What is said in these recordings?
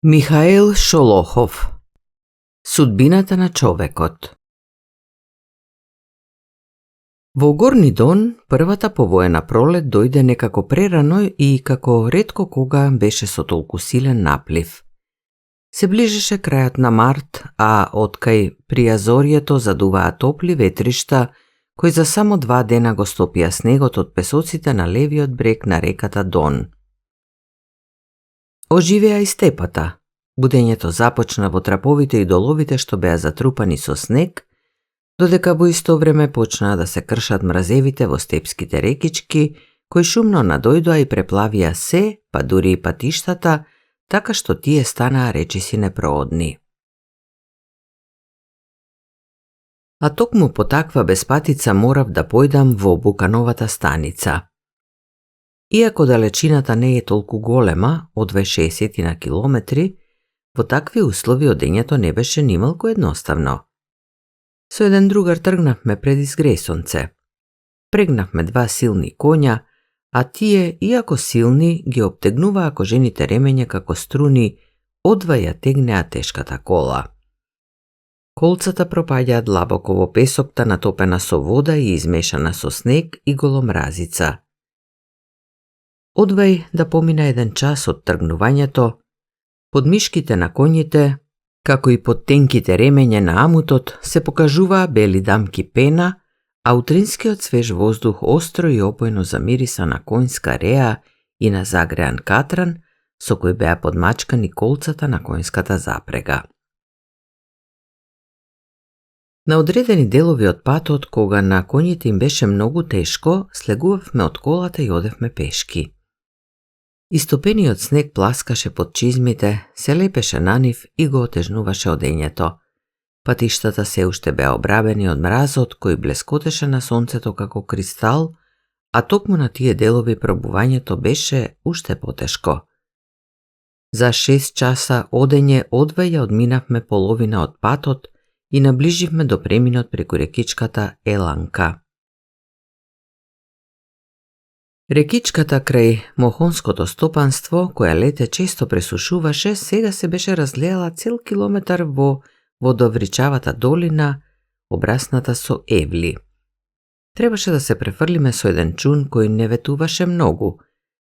Михаил Шолохов. Судбината на човекот. Во Горни Дон, првата повоена пролет дојде некако прерано и како ретко кога беше со толку силен наплив. Се ближеше крајот на март, а откај пријазорието задуваа топли ветришта, кои за само 2 дена го стопија снегот од песоците на левиот брег на реката Дон. Оживеа и степата. Будењето започна во траповите и доловите што беа затрупани со снег, додека во исто време почнаа да се кршат мразевите во степските рекички, кои шумно надојдоа и преплавија се, па дури и патиштата, така што тие станаа речиси непроодни. А токму по таква безпатица морав да појдам во Букановата станица. Иако далечината не е толку голема, од 60 на километри, во такви услови одењето не беше нималку едноставно. Со еден другар тргнавме пред изгресонце. Прегнавме 2 силни коња, а тие, иако силни, ги обтегнуваа кожените ремења како струни, одва ја тегнеа тешката кола. Колцата пропаѓаат длабоко во песокта натопена со вода и измешана со снег и голомразица. Одвај да помина 1 час од тргнувањето, под мишките на коњите, како и под тенките ремења на амутот, се покажуваа бели дамки пена, а утринскиот свеж воздух остро и опојно замириса на коњска реа и на загреан катран, со кој беа подмачкани колцата на коњската запрега. На одредени делови од патот, кога на коњите им беше многу тешко, слегувавме од колата и одевме пешки. Истопениот снег пласкаше под чизмите, се лепеше на нив и го отежнуваше одењето. Патиштата се уште беа обрабени од мразот кој блескотеше на сонцето како кристал, а токму на тие делови пробувањето беше уште потешко. За 6 часа одење одвај ја одминавме половина од патот и наближивме до преминот преку рекичката Еланка. Рекичката крај Мохонското стопанство, која лете често пресушуваше, сега се беше разлеала цел километар во водовричавата долина, обрасната со евли. Требаше да се префрлиме со еден чун кој не ветуваше многу,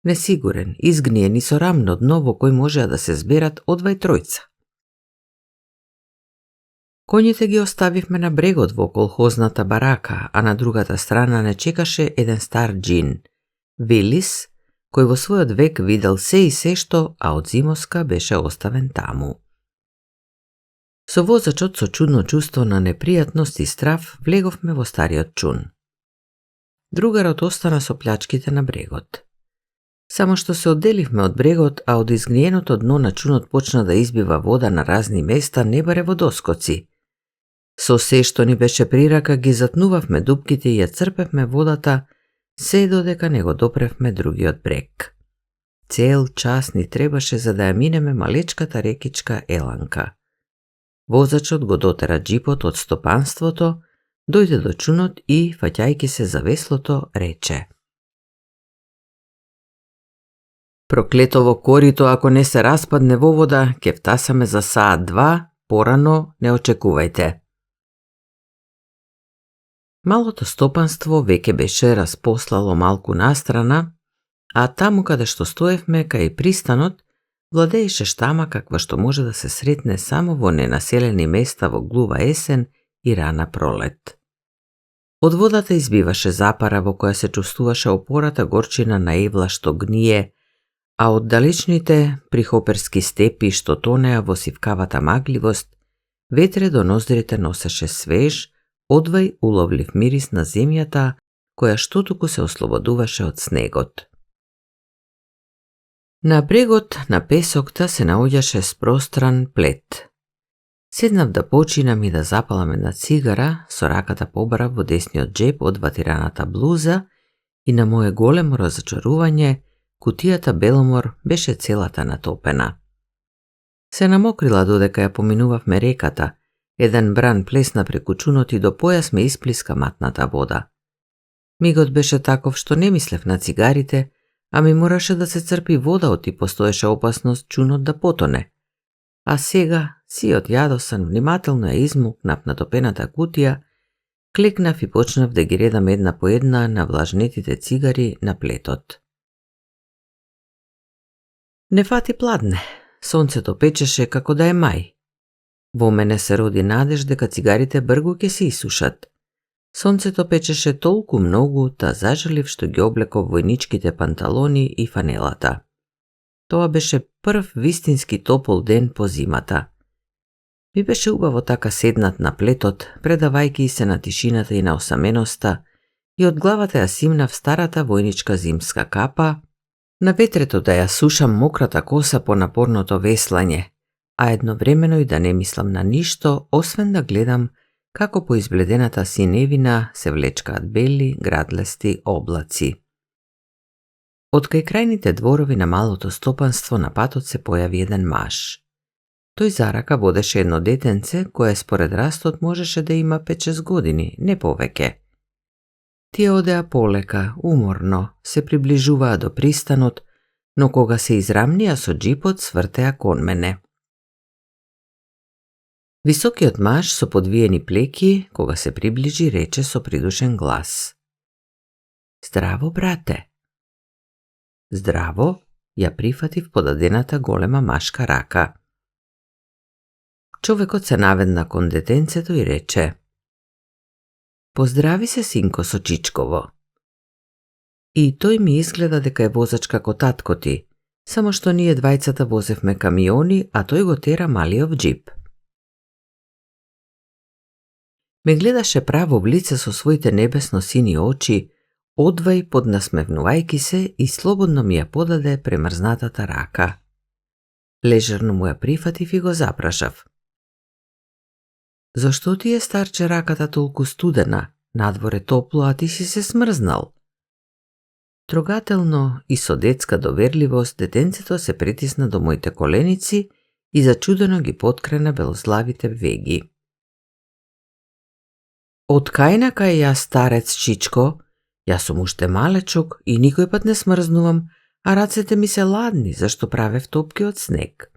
несигурен, изгниен и со рамно дно во кој можеа да се зберат одвај тројца. Коњите ги оставивме на брегот во колхозната барака, а на другата страна не чекаше еден стар џин, Велис, кој во својот век видел се и се што, а од зимоска беше оставен таму. Со возачот со чудно чувство на непријатност и страв влеговме во стариот чун. Другарот остана со плячките на брегот. Само што се одделивме од брегот, а од изгниеното дно на чунот почна да избива вода на разни места, не баре во доскоци. Со се што ни беше прирака ги затнувавме дупките и ја црпевме водата, се додека не го допревме другиот брег. Цел час ни требаше за да ја минеме малечката рекичка Еланка. Возачот го дотера џипот од стопанството, дојде до чунот и, фаќајки се за веслото, рече: "Проклетово корито, ако не се распадне во вода, ќе втасаме за саат 2, порано не очекувајте." Малото стопанство веќе беше распослало малку настрана, а таму каде што стоевме кај пристанот, владееше штама каква што може да се сретне само во ненаселени места во глува есен и рана пролет. Од водата избиваше запара во која се чувствуваше опората горчина на евла што гние, а од далечните прихоперски степи што тонеа во сивкавата магливост, ветре до ноздрите носеше свеж, одвај уловлив мирис на земјата, која штотуку се ослободуваше од снегот. На брегот на песокта се наоѓаше спростран плет. Седнав да починам и да запалам една цигара, со раката побарав во десниот џеб од ватираната блуза и на мое големо разочарување, кутијата Беломор беше целата натопена. Се намокрила додека ја поминувавме реката, еден бран плесна преку чунот и до појас ме исплиска матната вода. Мигот беше таков што не мислев на цигарите, а ми мораше да се црпи вода оти постоеше опасност чунот да потоне, А сега, сиот јадосан, внимателно ја измукнав на топената кутија, клекнав и почнав да ги редам една по една на влажнетите цигари на плетот. Не фати пладне, сонцето печеше како да е мај. Во мене се роди надеж дека цигарите бргу ќе се исушат. Сонцето печеше толку многу, та зажалив што ги облеков војничките панталони и фанелата. Тоа беше прв вистински топол ден по зимата. Ми беше убаво така седнат на плетот, предавајки се на тишината и на осаменоста, и од главата ја симнав старата војничка зимска капа, на ветрето да ја сушам мократа коса по напорното веслање, а едновремено и да не мислам на ништо, освен да гледам како по избледената синевина се влечкаат бели, градлести облаци. Од кај крајните дворови на малото стопанство на патот се појави еден маж. Тој за рака водеше едно детенце кое според растот можеше да има 5-6 години, не повеќе. Тие одеа полека, уморно, се приближуваа до пристанот, но кога се израмнија со джипот свртеа кон мене. Високиот маж со подвиени плеки, кога се приближи, рече со придушен глас: "Здраво, брате." "Здраво," ја прифатив подадената голема машка рака. Човекот се наведна кон детенцето и рече: "Поздрави се, синко, со чичково." И тој ми изгледа дека е возач како татко ти, само што ние двајцата возевме камиони, а тој го тера малиот джип. Ме гледаше право в лице со своите небесно-сини очи, одвај поднасмевнувајки се и слободно ми ја подаде премрзнатата рака. Лежерно му ја прифатив и го запрашав: "Зошто ти е, старче, раката толку студена? Надвор е топло, а ти си се смрзнал." Трогателно и со детска доверливост детенцето се притисна до моите коленици и зачудено ги поткрена белозлавите веги. "Од кај на кај јас, старец чичко? Јас сум уште малечок и никој пат не смрзнувам, а рацете ми се ладни, зашто правев топки од снег."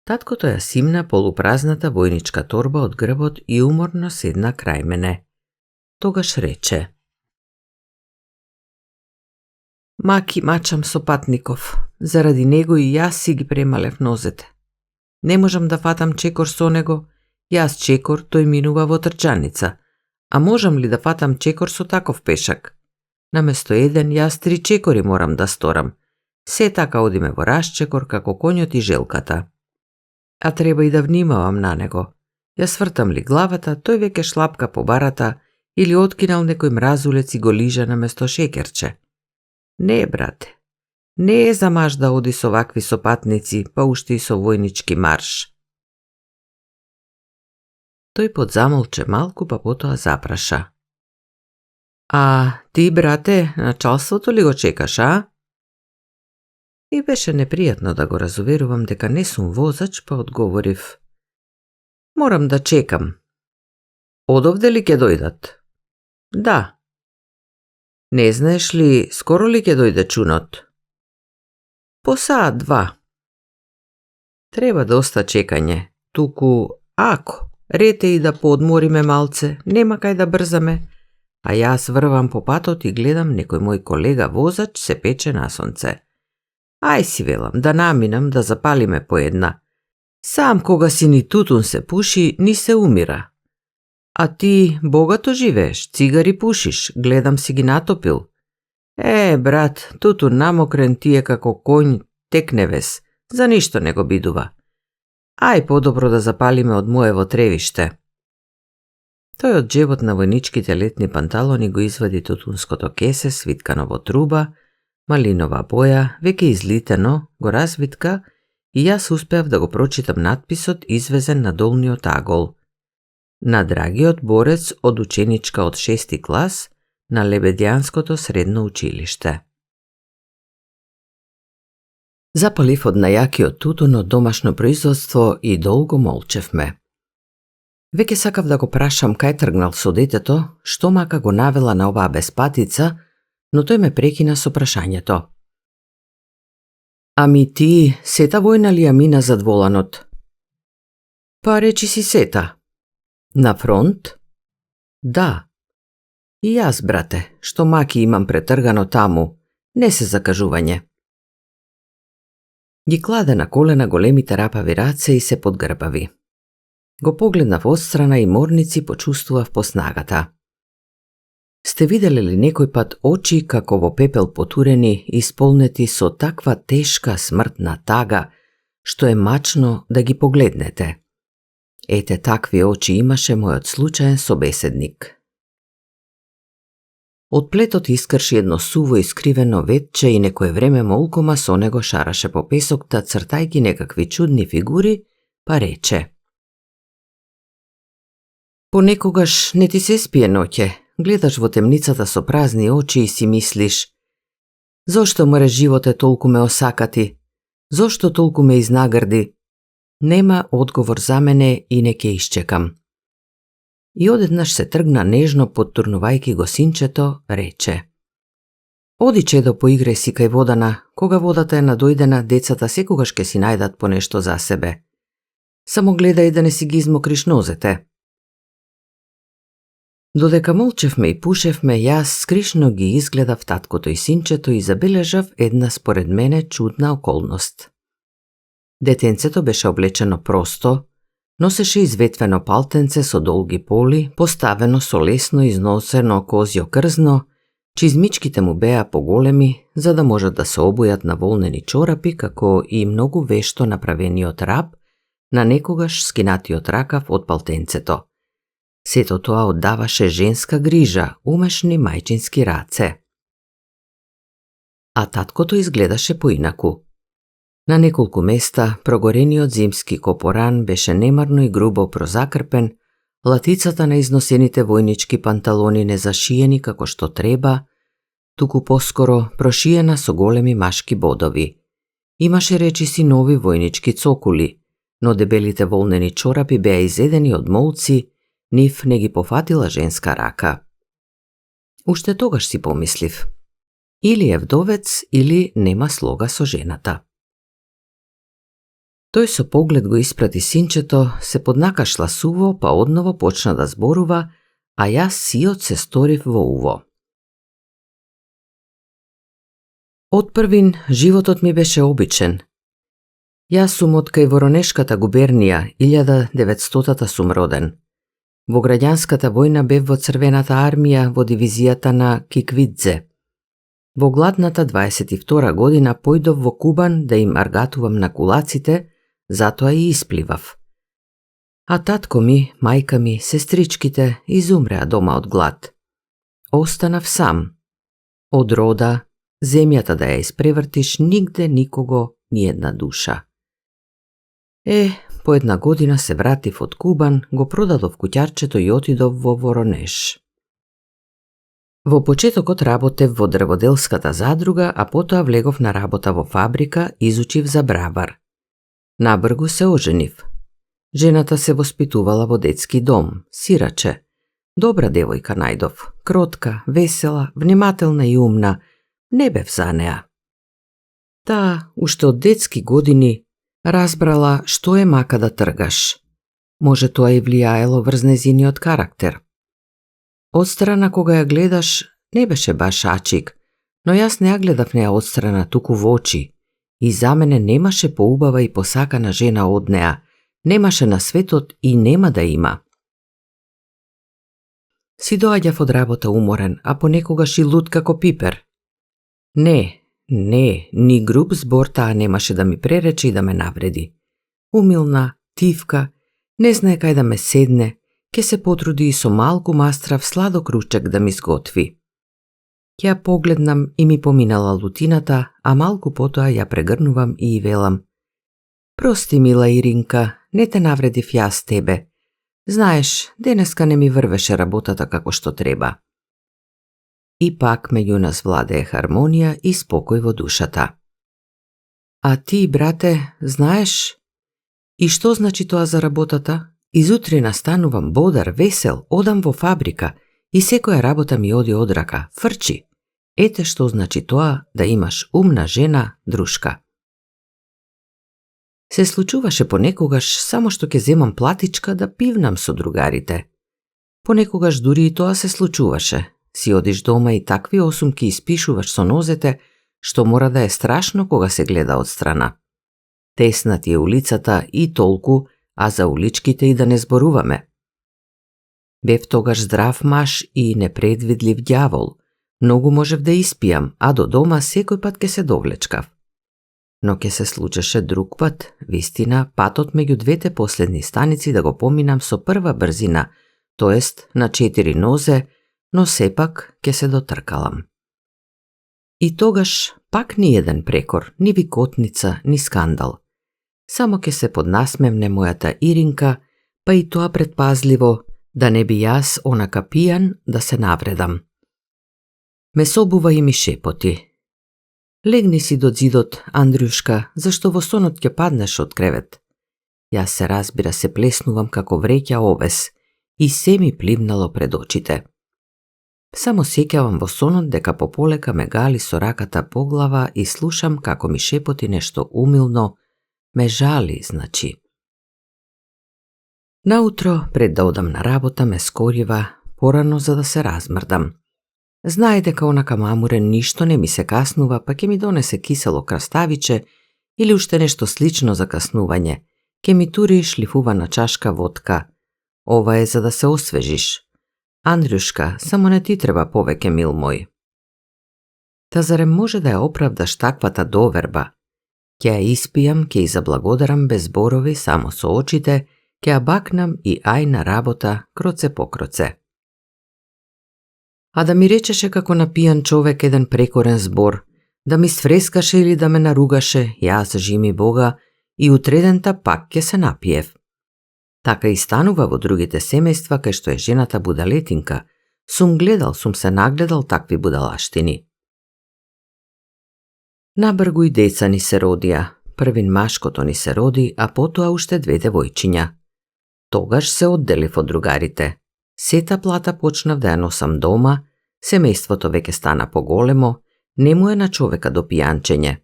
Таткото ја симна полупразната војничка торба од грбот и уморно седна крај мене. Тогаш рече: "Маки мачам со Патников, заради него и јас си ги премалев нозете. Не можам да фатам чекор со него, јас чекор, тој минува во трчаница, а можам ли да фатам чекор со таков пешак? Наместо еден, јас 3 чекори морам да сторам. Се така одиме во расчекор како коњот и желката. А треба и да внимавам на него. Ја свртам ли главата, тој веќе шлапка по барата или откинал некој мразулец и го лижа наместо шекерче. Не, брате, не е за маж да оди со вакви сопатници, па уште и со војнички марш." Тој подзамолче малку, па потоа запраша: "А ти, брате, началството ли го чекаш, а?" И беше непријатно да го разуверувам дека не сум возач, па одговорив: "Морам да чекам." "Одовде ли ќе дојдат?" "Да." "Не знаеш ли, скоро ли ќе дојде чунот?" "По саат-два." "Треба доста чекање, туку ако рете и да поодмориме малце, нема кај да брзаме, а јас врвам по патот и гледам некој мој колега возач се пече на сонце. Ај си, велам, да наминам да запалиме по една. Сам кога си ни тутун се пуши, ни се умира. А ти богато живееш, цигари пушиш, гледам си ги натопил. Брат, тутун намокрен ти е како коњ текневес, за ништо не го бидува. Ај подобро да запалиме од моево тревиште." Тој од джебот на војничките летни панталони го извади тутунското кесе свиткано во труба, малинова боја, веќе излитено, го развитка и јас успеав да го прочитам надписот извезен на долниот агол: "На драгиот борец од ученичка од 6 клас на Лебедјанското средно училиште." Запалив од најакиот тутун од домашно производство и долго молчевме. Веќе сакав да го прашам кај тргнал со детето, што мака го навела на оваа беспатица, но тој ме прекина со прашањето: Ами ти, сета војна ли ја мина зад воланот? Па речи си сета. На фронт? Да. И јас, брате, што маки имам претргано таму, не се закажување. Ги кладе на колена големите рапави раце и се подгрбави. Го погледнав отстрана и морници почувствував поснагата. Сте виделе ли некој пат очи како во пепел потурени, исполнети со таква тешка смртна тага, што е мачно да ги погледнете? Ете такви очи имаше мојот случаен собеседник. Од плетот искрши едно суво искривено ветче и некое време молкома со него шараше по песокта, цртајки некакви чудни фигури, па рече: Понекогаш не ти се спие ноќе, гледаш во темницата со празни очи и си мислиш: зошто море животе толку ме осакати? Зошто толку ме изнагрди? Нема одговор за мене и не ќе исчекам. И одеднаш се тргна нежно подтурнувајки го синчето, рече: Оди, чедо, поиграј си кај водана, кога водата е надојдена, децата секогаш ќе си најдат по нешто за себе. Само гледај да не си ги измокриш нозете. Додека молчевме и пушевме, јас скришно ги изгледав таткото и синчето и забележав една според мене чудна околност. Детенцето беше облечено просто, носеше изветвено палтенце со долги поли, поставено со лесно износено козјо крзно, чизмичките му беа поголеми, за да можат да се обујат на волнени чорапи, како и многу вешто направениот рап на некогаш скинатиот ракав од палтенцето. Сето тоа оддаваше женска грижа, умешни мајчински раце. А таткото изгледаше поинаку. На неколку места прогорениот зимски копоран беше немарно и грубо прозакрпен, латицата на износените војнички панталони не зашиени како што треба, туку поскоро прошиена со големи машки бодови. Имаше речиси нови војнички цокули, но дебелите волнени чорапи беа изедени од молци, нив не ги пофатила женска рака. Уште тогаш си помислив: или е вдовец, или нема слога со жената. Тој со поглед го испрати синчето, се поднакашла суво, па одново почна да зборува, а јас сиот се сторив во уво. Од првин, животот ми беше обичен. Јас сум од кај Воронешката губернија, 1900-та сум роден. Во граѓанската војна бев во Црвената армија во дивизијата на Киквидзе. Во гладната 22 година појдов во Кубан да им аргатувам на кулаците, затоа и испливав. А татко ми, мајка ми, сестричките изумреа дома од глад. Останав сам. Од рода, земјата да ја испревртиш, нигде никого, ни една душа. По една година се вратив од Кубан, го продадов куќарчето и отидов во Воронеж. Во почетокот работев во дрводелската задруга, а потоа влегов на работа во фабрика, изучив за бравар. Набргу се оженив. Жената се воспитувала во детски дом, сираче. Добра девојка најдов, кротка, весела, внимателна и умна, не бев за неа. Таа, уште од детски години, разбрала што е мака да тргаш. Може тоа и влијаело врз незиниот карактер. Одстрана кога ја гледаш, не беше баш ачик, но јас не ја гледав неа одстрана, туку во очи. И за мене немаше поубава и посакана жена од неа, немаше на светот и нема да има. Си доаѓав од работа уморен, а понекогаш и луд како пипер. Не, ни груб збор таа немаше да ми пререче и да ме навреди. Умилна, тивка, не знае кај да ме седне, ке се потруди и со малку мастрав сладок ручек да ми сготви. Ќе погледнам и ми поминала лутината, а малку потоа ја прегрнувам и велам: Прости, мила Иринка, не те навредив јас тебе. Знаеш, денеска не ми врвеше работата како што треба. И пак меѓу нас владее хармонија и спокој во душата. А ти, брате, знаеш? И што значи тоа за работата? Изутрина станувам бодар, весел, одам во фабрика и секоја работа ми оди од рака, фрчи. Ете што значи тоа да имаш умна жена, друшка. Се случуваше понекогаш само што ќе земам платичка да пивнам со другарите. Понекогаш дури и тоа се случуваше. Си одиш дома и такви осумки испишуваш со нозете, што мора да е страшно кога се гледа од страна. Тесна ти е улицата и толку, а за уличките и да не зборуваме. Бев тогаш здрав маж и непредвидлив ѓавол. Многу можев да испијам, а до дома секој пат ке се довлечкав. Но ке се случеше друг пат, вистина, патот меѓу двете последни станици да го поминам со прва брзина, тоест на 4 нозе, но сепак ке се дотркалам. И тогаш пак ни еден прекор, ни викотница, ни скандал. Само ке се поднасмевне мојата Иринка, па и тоа предпазливо, да не би јас онака пијан да се навредам. Ме собува и ми шепоти. Легни си до зидот, Андрюшка, зашто во сонот ќе паднеш од кревет. Јас се разбира се плеснувам како вреќа овес и се ми пливнало пред очите. Само сеќавам во сонот дека пополека ме гали со раката по глава и слушам како ми шепоти нешто умилно, ме жали, значи. Наутро, пред да одам на работа, ме скорива порано за да се размрдам. Знае дека онака мамурен ништо не ми се каснува, па ќе ми донесе кисело краставиче или уште нешто слично за каснување. Ке ми тури шлифувана чашка водка. Ова е за да се освежиш. Андрюшка, само не ти треба повеќе, мил мој. Та зарем може да ја оправдаш таквата доверба? Ќе ја испијам, ќе ја заблагодарам без зборови, само со очите, ќе ја бакнам и ај на работа, кроце по кроце. А да ми речеше како напијан човек еден прекорен збор, да ми сфрескаше или да ме наругаше, јас, жими Бога, и утредента пак ќе се напиев. Така и станува во другите семејства кај што е жената будалетинка. Сум се нагледал такви будалаштини. Набргу и деца ни се родија. Првин машкото ни се роди, а потоа уште 2 девојчиња. Тогаш се одделив од другарите. Сета плата почнав да ја носам дома, семејството веќе стана поголемо, не му е на човека до пијанчење.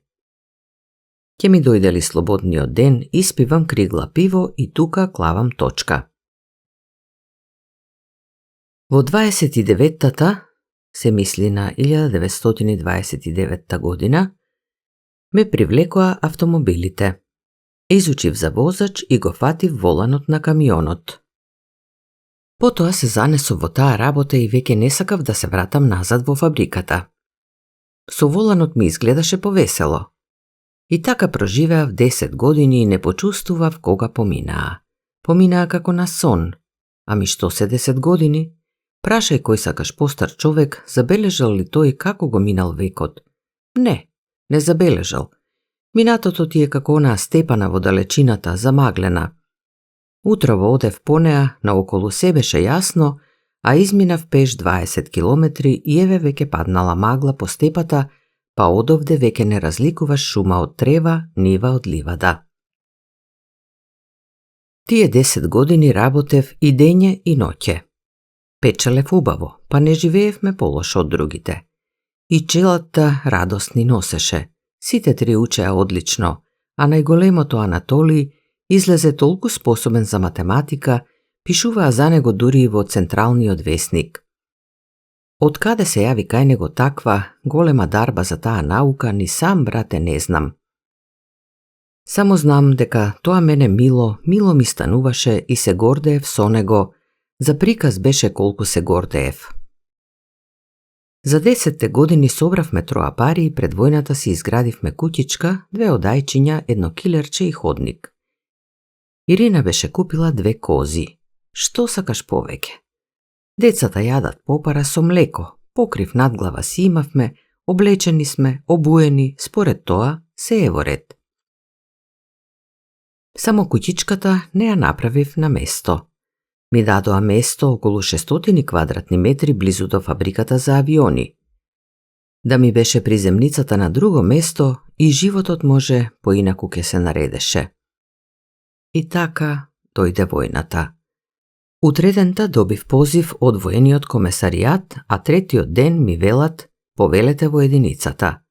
Ке ми дојде ли слободниот ден, испивам кригла пиво и тука клавам точка. Во 29-тата, се мисли на 1929 година, ме привлекоа автомобилите. Изучив за возач и го фатив воланот на камионот. Потоа се занесов во таа работа и веќе не сакав да се вратам назад во фабриката. Со воланот ми изгледаше повесело. И така проживеав 10 години и не почувствував кога поминаа. Поминаа како на сон. Ами што се 10 години? Прашај кој сакаш постар човек, забележал ли тој како го минал векот? Не забележал. Минатото ти е како онаа степана во далечината, замаглена. Утрово одев по неа, наоколу се беше јасно, а изминав пеш 20 километри и еве веќе паднала магла по степата, па одовде веќе не разликуваш шума од трева, нива од ливада. Тие 10 години работев и дење и ноќе. Печелев убаво, па не живеевме полошо од другите. И челата радост ни носеше. Сите 3 учеа одлично, а најголемото Анатолиј излезе толку способен за математика, пишуваа за него дури и во Централниот весник. Од каде се јави кај него таква голема дарба за таа наука, ни сам, брате, не знам. Само знам дека тоа мене мило ми стануваше и се гордеев со него, за приказ беше колку се гордеев. За 10 години собравме троа пари и пред војната си изградивме куќичка, 2 одајчиња, едно килерче и ходник. Ирина беше купила 2 кози. Што сакаш повеќе? Децата јадат попара со млеко, покрив надглава си имавме, облечени сме, обуени, според тоа се е во ред. Само куќичката не ја направив на место. Ми дадоа место околу 600 квадратни метри близу до фабриката за авиони. Да ми беше приземницата на друго место и животот може поинаку ке се наредеше. И така дојде војната. Утредента добив позив од воениот комесаријат, а третиот ден ми велат повелете во единицата.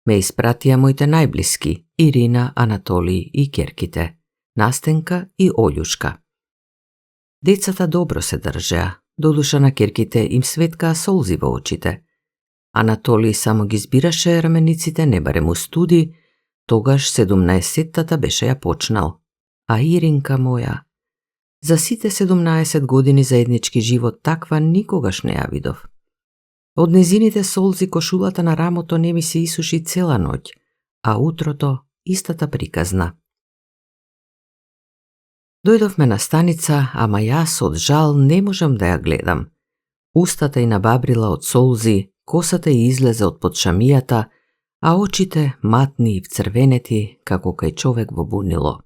Ме испратија моите најблиски, Ирина, Анатолий и керките, Настенка и Олјушка. Децата добро се држеа, додуша на керките им светкаа солзи во очите. Анатолий само ги збираше рамениците, не барем у студи, тогаш 17-тата беше ја почнал. А Иринка моја, за сите 17 години заеднички живот таква никогаш не ја видов. Од незините солзи кошулата на рамото не ми се исуши цела ноќ, а утрото истата приказна. Дојдовме на станица, ама јас од жал не можам да ја гледам. Устата ѝ набабрила од солзи, косата ѝ излезе од под шамијата, а очите матни и вцрвенети како кај човек во бунило.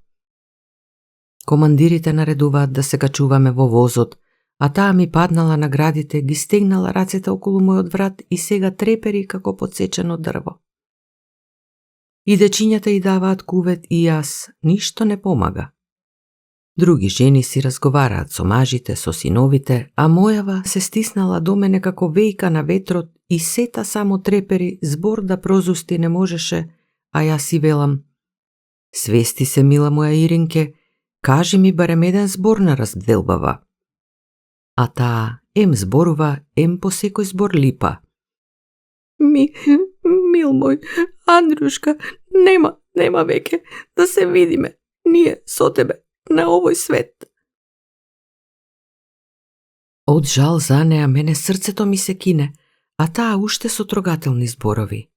Командирите наредуваат да се качуваме во возот, а таа ми паднала на градите, ги стегнала рацете околу мојот врат и сега трепери како подсечено дрво. И дечињата ѝ даваат кувет и јас, ништо не помага. Други жени си разговараат со мажите, со синовите, а мојава се стиснала до мене како вејка на ветрот и сета само трепери, збор да прозусти не можеше, а јас си велам: свести се, мила моја Иринке, кажи ми барем еден збор на разделбава. А таа ем зборува, ем по секој збор липа. Мил мој, Андрюшка, нема веќе да се видиме, ние со тебе на овој свет. Од жал за неа мене срцето ми се кине, а таа уште со трогателни зборови.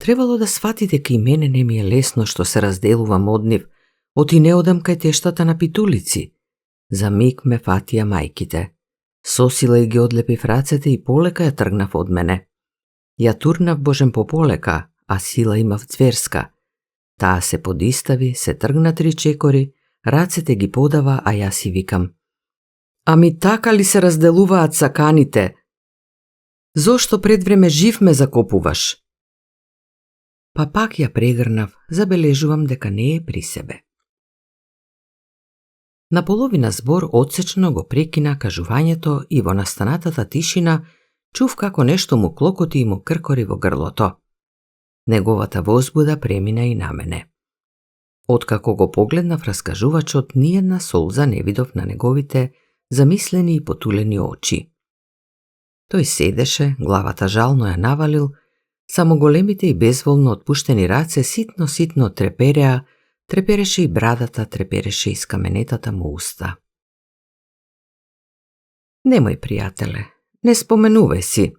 Требало да свати дека и мене не ми е лесно што се разделувам од нив, оти не одам кај тештата на питулици. За миг ме фатија мајките. Сосила и ги одлепив рацете и полека ја тргнав од мене. Ја турнав божем по полека, а сила имав зверска. Таа се подистави, се тргна 3 чекори, рацете ги подава, а јас си викам: ами така ли се разделуваат саканите? Зошто пред време жив ме закопуваш? Па пак ја прегрнав, забележувам дека не е при себе. На половина збор одсечно го прекина кажувањето и во настанатата тишина чув како нешто му клокоти и му кркори во грлото. Неговата возбуда премина и на мене. Откако го погледнав раскажувачот, ниедна солза не видов на неговите замислени и потулени очи. Тој седеше, главата жално ја навалил, само големите и безволно отпуштени раце ситно трепереа, трепереше и брадата, трепереше и скаменетата му уста. Немој, пријателе, не споменувај си,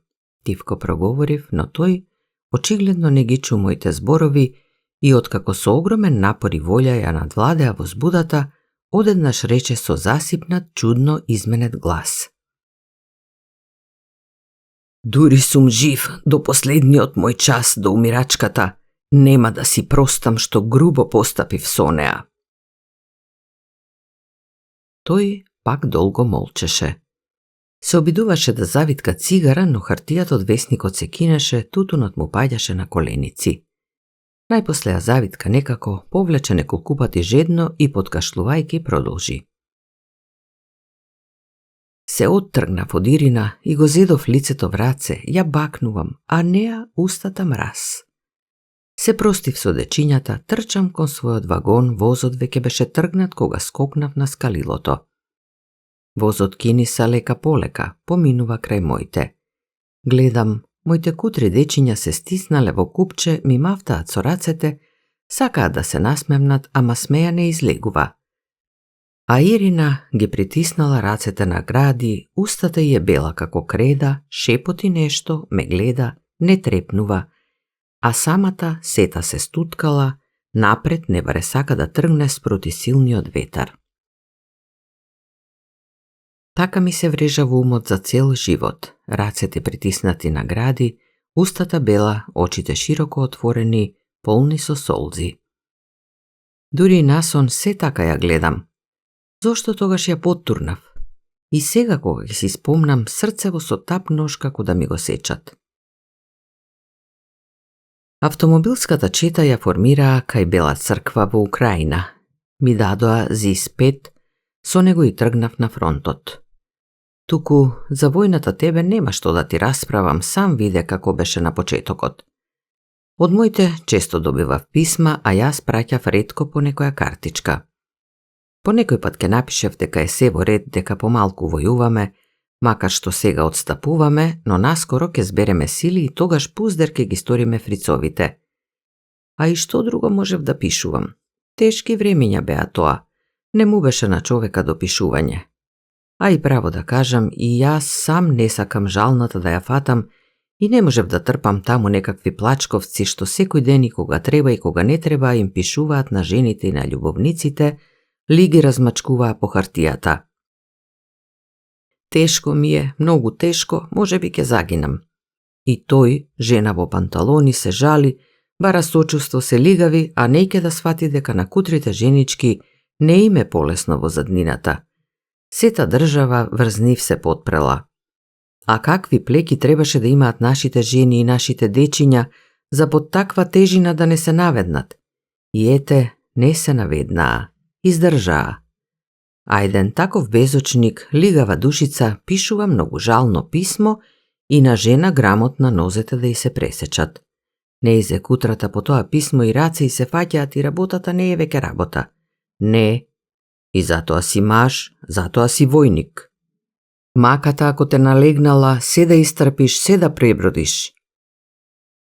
тивко проговорив, но тој очигледно не ги чу моите зборови и откако со огромен напор и волја ја надвладеа возбудата, одеднаш рече со засипнат, чудно изменет глас: дури сум жив до последниот мој час до умирачката, нема да си простам што грубо постапив со неа. Тој пак долго молчеше. Се обидуваше да завитка цигара, но хартијата од весникот се кинеше, тутунот му паѓаше на коленици. Најпосле ја завитка некако, повлече неколку пати жедно и подкашлувајќи продолжи: се оттргнав од Ирина и го зедов лицето в раце, ја бакнувам, а неа устата мраз. Се простив со дечињата, трчам кон својот вагон, возот веќе беше тргнат кога скокнав на скалилото. Возот киниса лека полека, поминува крај моите. Гледам, моите кутри дечиња се стиснале во купче, ми мавтаат со рацете, сакаат да се насмевнат, ама смеја не излегува. А Ирина ги притиснала рацете на гради, устата ѝ е бела како креда, шепоти нешто, ме гледа, не трепнува, а самата сета се стуткала, напред не баре сака да тргне спроти силниот ветар. Така ми се врежа во умот за цел живот, рацете притиснати на гради, устата бела, очите широко отворени, полни со солзи. Дури и насон се така ја гледам. Зошто тогаш ја поттурнав? И сега кога ги си спомнам, срцево со тап нож како да ми го сечат. Автомобилската чета ја формираа кај Бела црква во Украина. Ми дадоа ЗИС-5, со него и тргнав на фронтот. Туку, за војната тебе нема што да ти расправам, сам виде како беше на почетокот. Од моите често добивав писма, а јас праќав ретко по некоја картичка. По некој пат ке напишев дека е се во ред, дека помалку војуваме, макар што сега отстапуваме, но наскоро ке збереме сили и тогаш пуздер ке ги сториме фрицовите. А и што друго можев да пишувам? Тешки времиња беа тоа. Не му беше на човека до пишување. А и право да кажам, и јас сам не сакам жалната да ја фатам и не можев да трпам таму некакви плачковци што секој ден и кога треба и кога не треба им пишуваат на жените и на љубовниците, ли ги размачкуваа по хартијата. Тешко ми е, многу тешко, можеби ќе загинам. И тој, жена во панталони, се жали, бара сочувство, се лигави, а не ќе да свати дека на кутрите женички не им е полесно во заднината. Сета држава врз нив се потпрела. А какви плеки требаше да имаат нашите жени и нашите дечиња за под таква тежина да не се наведнат? И ете, не се наведнаа, издржаа. А еден таков безочник, лигава душица, пишува многу жално писмо и на жена грамотна нозете да й се пресечат. Не изе кутрата по тоа писмо и раце и се фаќаат и работата не е веќе работа. Не, и затоа си маж, затоа си војник. Маката ако те налегнала, се да истрпиш, се да пребродиш.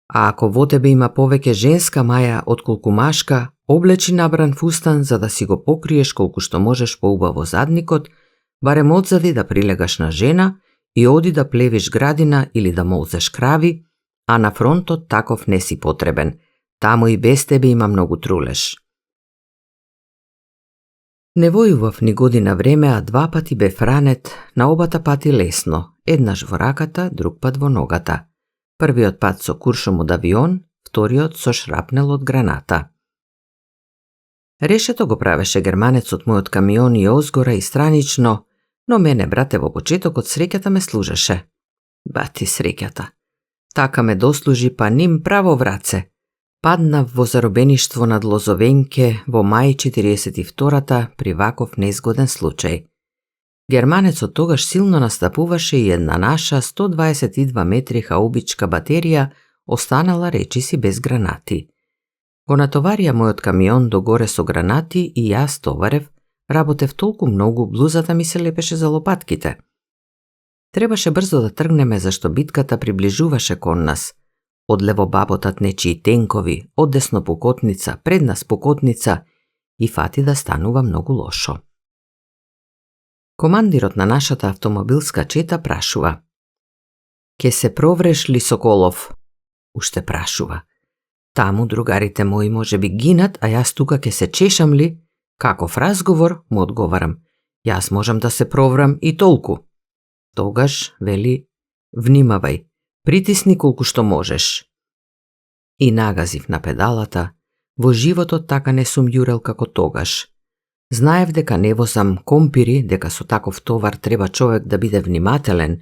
А ако во тебе има повеќе женска маја отколку машка, облечи набран фустан за да си го покриеш колку што можеш поубаво задникот, барем одзади да прилегаш на жена и оди да плевиш градина или да молзеш крави, а на фронтот таков не си потребен. Таму и без тебе има многу трулеш. Не војував ни година време, а 2 пати бев ранет, на обата пати лесно, еднаш во раката, друг пат во ногата. Првиот пат со куршум од авион, вториот со шрапнел од граната. Решето го правеше германецот мојот камион и озгора и странично, но мене, брате, во почетокот среќата ме служеше. Бати среќата. Така ме дослужи, па ним право враце. Паднав во заробеништво над Лозовенке во мај 42-та при ваков незгоден случај. Германецот тогаш силно настапуваше и една наша 122 метри хаубичка батерија останала речиси без гранати. Го натоварија мојот камион догоре со гранати и јас товарев, работев толку многу, блузата ми се лепеше за лопатките. Требаше брзо да тргнеме зашто битката приближуваше кон нас. Одлево баботат нечии тенкови, одесно покотница, пред нас покотница и фати да станува многу лошо. Командирот на нашата автомобилска чета прашува: "Ке се провреш ли, Соколов?" Уште прашува. Таму другарите мои може би гинат, а јас тука ке се чешам ли? Каков разговор, му одговарам. Јас можам да се проврам и толку. Тогаш вели: "Внимавај, притисни колку што можеш." И нагазив на педалата, во животот така не сум јурел како тогаш. Знаев дека не возам компири, дека со таков товар треба човек да биде внимателен,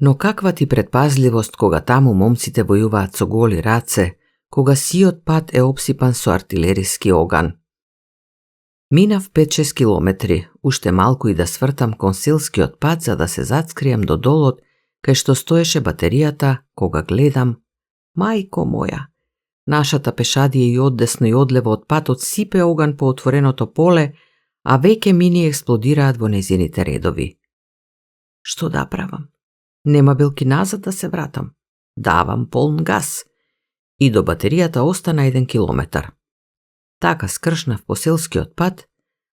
но каква ти предпазливост кога таму момците војуваат со голи раце, кога сиот пат е обсипан со артилериски оган. Минав 5-6 километри, уште малку и да свртам кон селскиот пат за да се зацкријам до долот, кај што стоеше батеријата, кога гледам, мајко моја, нашата пешадија и оддесно и одлево од патот сипе оган по отвореното поле, а веќе мини експлодираат во незините редови. Што да правам? Нема билки назад да се вратам. Давам полн газ. И до батеријата остана 1 километар. Така скршнав по селскиот пат,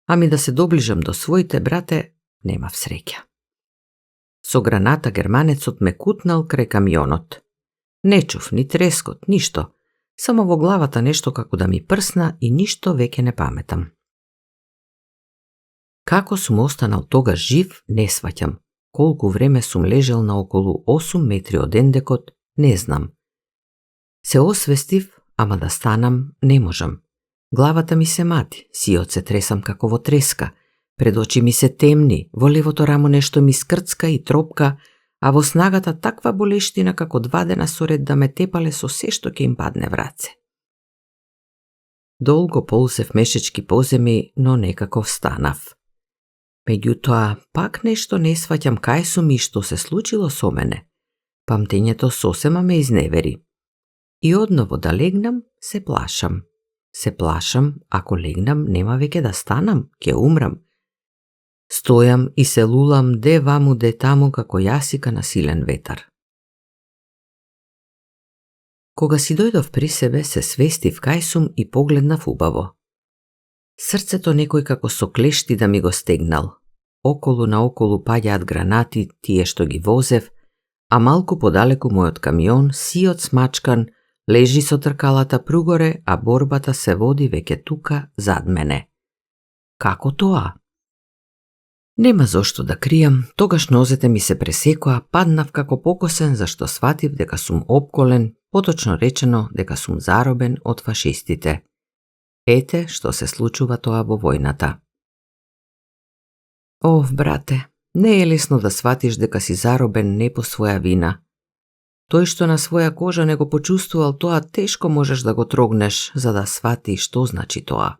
ами да се доближам до своите, брате, немав среќа. Со граната германецот ме кутнал крај камионот. Не чув ни трескот, ништо, само во главата нешто како да ми прсна и ништо веќе не паметам. Како сум останал тогаш жив, не сваќам. Колку време сум лежел на околу 8 метри од ендекот, не знам. Се освестив, ама да станам не можам. Главата ми се мати, сиот се тресам како во треска, пред очи ми се темни, во левото рамо нешто ми скрцка и тропка, а во снагата таква болештина како 2 дена соред да ме тепале со се што ќе им падне враце. Долго ползев мешечки поземи, но некако встанав. Меѓутоа, пак нешто не сваќам кај сум и што се случило со мене. Памтењето сосема ме изневери. И одново да легнам, се плашам. Се плашам, ако легнам, нема веќе да станам, ќе умрам. Стојам и се лулам де ваму де таму како јасика на силен ветар. Кога си дојдов при себе, се свестив кај сум и погледнав убаво. Срцето некој како со клешти да ми го стегнал. Околу наоколу паѓаат гранати, тие што ги возев, а малку подалеку мојот камион, сиот смачкан, лежи со тркалата пругоре, а борбата се води веќе тука зад мене. Како тоа? Нема зошто да кријам, тогаш нозете ми се пресекоа, паднав како покосен зашто сватив дека сум опколен, поточно речено дека сум заробен од фашистите. Ете што се случува тоа во војната. О, брате, не е лесно да сватиш дека си заробен не по своја вина. Тој што на своја кожа не го почувствувал тоа, тешко можеш да го трогнеш за да свати што значи тоа.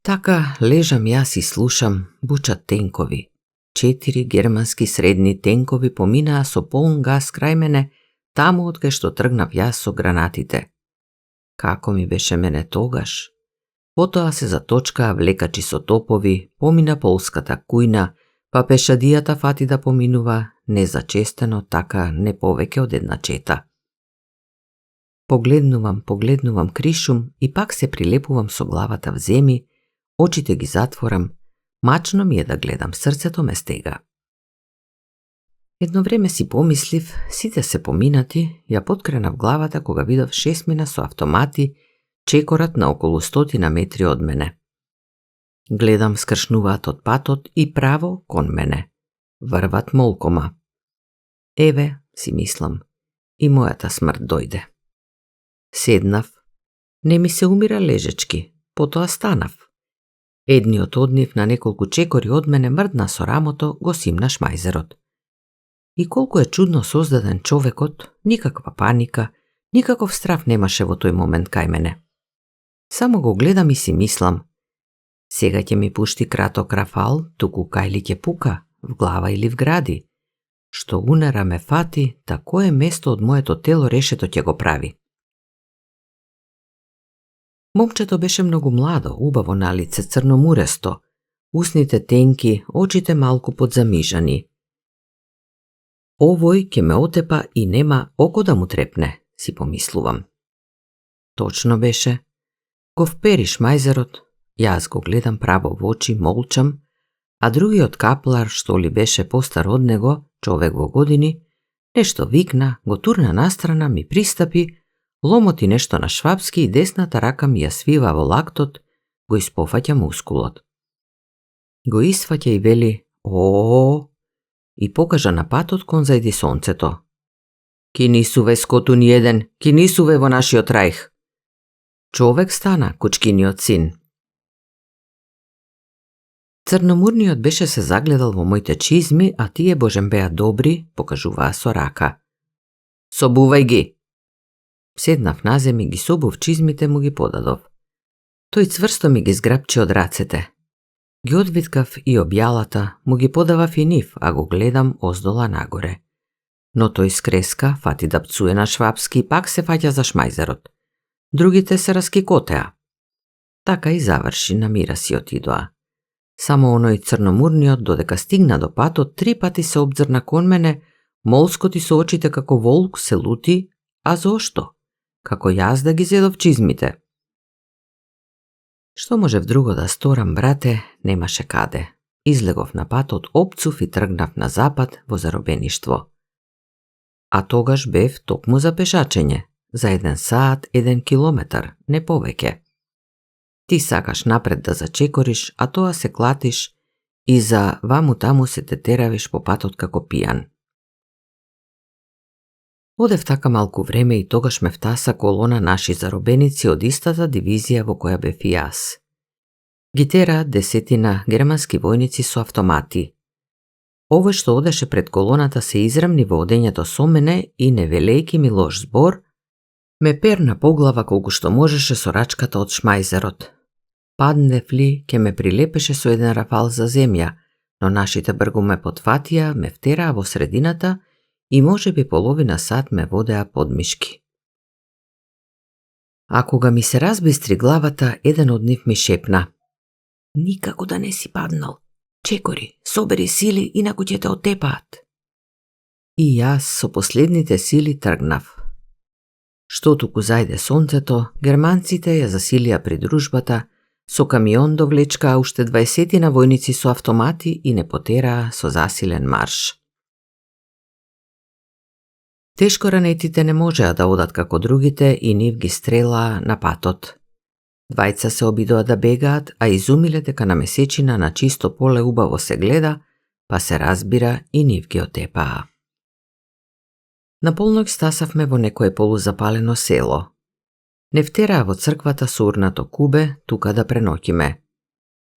Така лежам јас и слушам, бучат тенкови. 4 германски средни тенкови поминаа со полн газ крај мене, таму од кај што тргнав јас со гранатите. Како ми беше мене тогаш? Потоа се заточкаа влекачи со топови, помина полската кујна, па пешадијата фати да поминува, незачестено, така не повеќе од една чета. Погледнувам кришум и пак се прилепувам со главата в земи, очите ги затворам, мачно ми е да гледам, срцето ме стега. Едно време си помислив, сите се поминати, ја поткренав главата кога видов 6 мина со автомати, чекорат на околу 100 метри од мене. Гледам скршнуваат од патот и право кон мене. Врват молкома. Еве, си мислам, и мојата смрт дојде. Седнав, не ми се умира лежечки, потоа станав. Едниот од нив на неколку чекори од мене мрдна со рамото, го симна шмајзерот. И колку е чудно создаден човекот, никаква паника, никаков страв немаше во тој момент кај мене. Само го гледам и си мислам, сега ќе ми пушти краток рафал, туку кај ли ќе пука, в глава или в гради. Што унара ме фати, тако е место од моето тело решето ќе го прави. Момчето беше многу младо, убаво налице, црномуресто, усните тенки, очите малку подзамижани. Овој ќе ме отепа и нема око да му трепне, си помислувам. Точно беше. Го впери шмајзерот, јас го гледам право во очи, молчам, а другиот каплар, што ли беше постар од него, човек во години, нешто викна, го турна настрана, ми пристапи, ломоти нешто на швапски и десната рака ми ја свива во лактот, го испофаќа мускулот. Го исфаќа и вели «О-о-о» и покажа на патот кон зајди сонцето. «Ки нисуве скотун еден, ки нисуве во нашиот рајх!» Човек стана, кучкиниот син. Црномурниот беше се загледал во моите чизми, а тие божем беа добри, покажуваа со рака. «Собувај ги!» Седнав на земи, ги собув чизмите, му ги подадов. Тој цврсто ми ги зграпчи од рацете. Ги одвиткав и објалата, му ги подавав и нив, а го гледам оздола нагоре. Но тој скреска, фати да пцуе на швапски и пак се фаќа за шмајзерот. Другите се раскикотеа. Така и заврши, на мира си отидоа. Само оној црномурниот, додека стигна до патот, 3 пати се обзрна кон мене, молскоти со очите како волк, се лути, а зошто? Како јас да ги зедов чизмите. Што можев друго да сторам, брате, немаше каде. Излегов на патот, опцув и тргнав на запад во заробеништво. А тогаш бев токму за пешачење, за 1 саат 1 километар, не повеќе. Ти сакаш напред да зачекориш, а тоа се клатиш и за ваму-таму се те теравиш по патот како пијан. Одев така малку време и тогаш ме втаса колона наши заробеници од истата дивизија во која бев и јас. Ги тераат 10 германски војници со автомати. Овој што одеше пред колоната се израмни во одењето со мене и, не велејки ми лош збор, ме перна по глава колку што можеше со рачката од шмајзерот. Паднев ли, ке ме прилепеше со 1 рафал за земја, но нашите бргу ме потфатија, ме втераа во средината и можеби половина сат ме водеа подмишки. А кога ми се разбистри главата, еден од нив ми шепна: "Никако да не си паднал. Чекори, собери сили, инаку ќе те отепаат." И јас со последните сили тргнав. Што туку зајде сонцето, германците ја засилија придружбата, со камион довлечкаа уште 20 на војници со автомати и не потераа со засилен марш. Тешко ранетите не можеа да одат како другите и нив ги стрелаа на патот. Двајца се обидоа да бегаат, а изумиле дека на месечина на чисто поле убаво се гледа, па се разбира и нив ги отепаа. На полноќ стасавме во некое полузапалено село. Не втераа во црквата со урнато кубе, тука да преноќиме.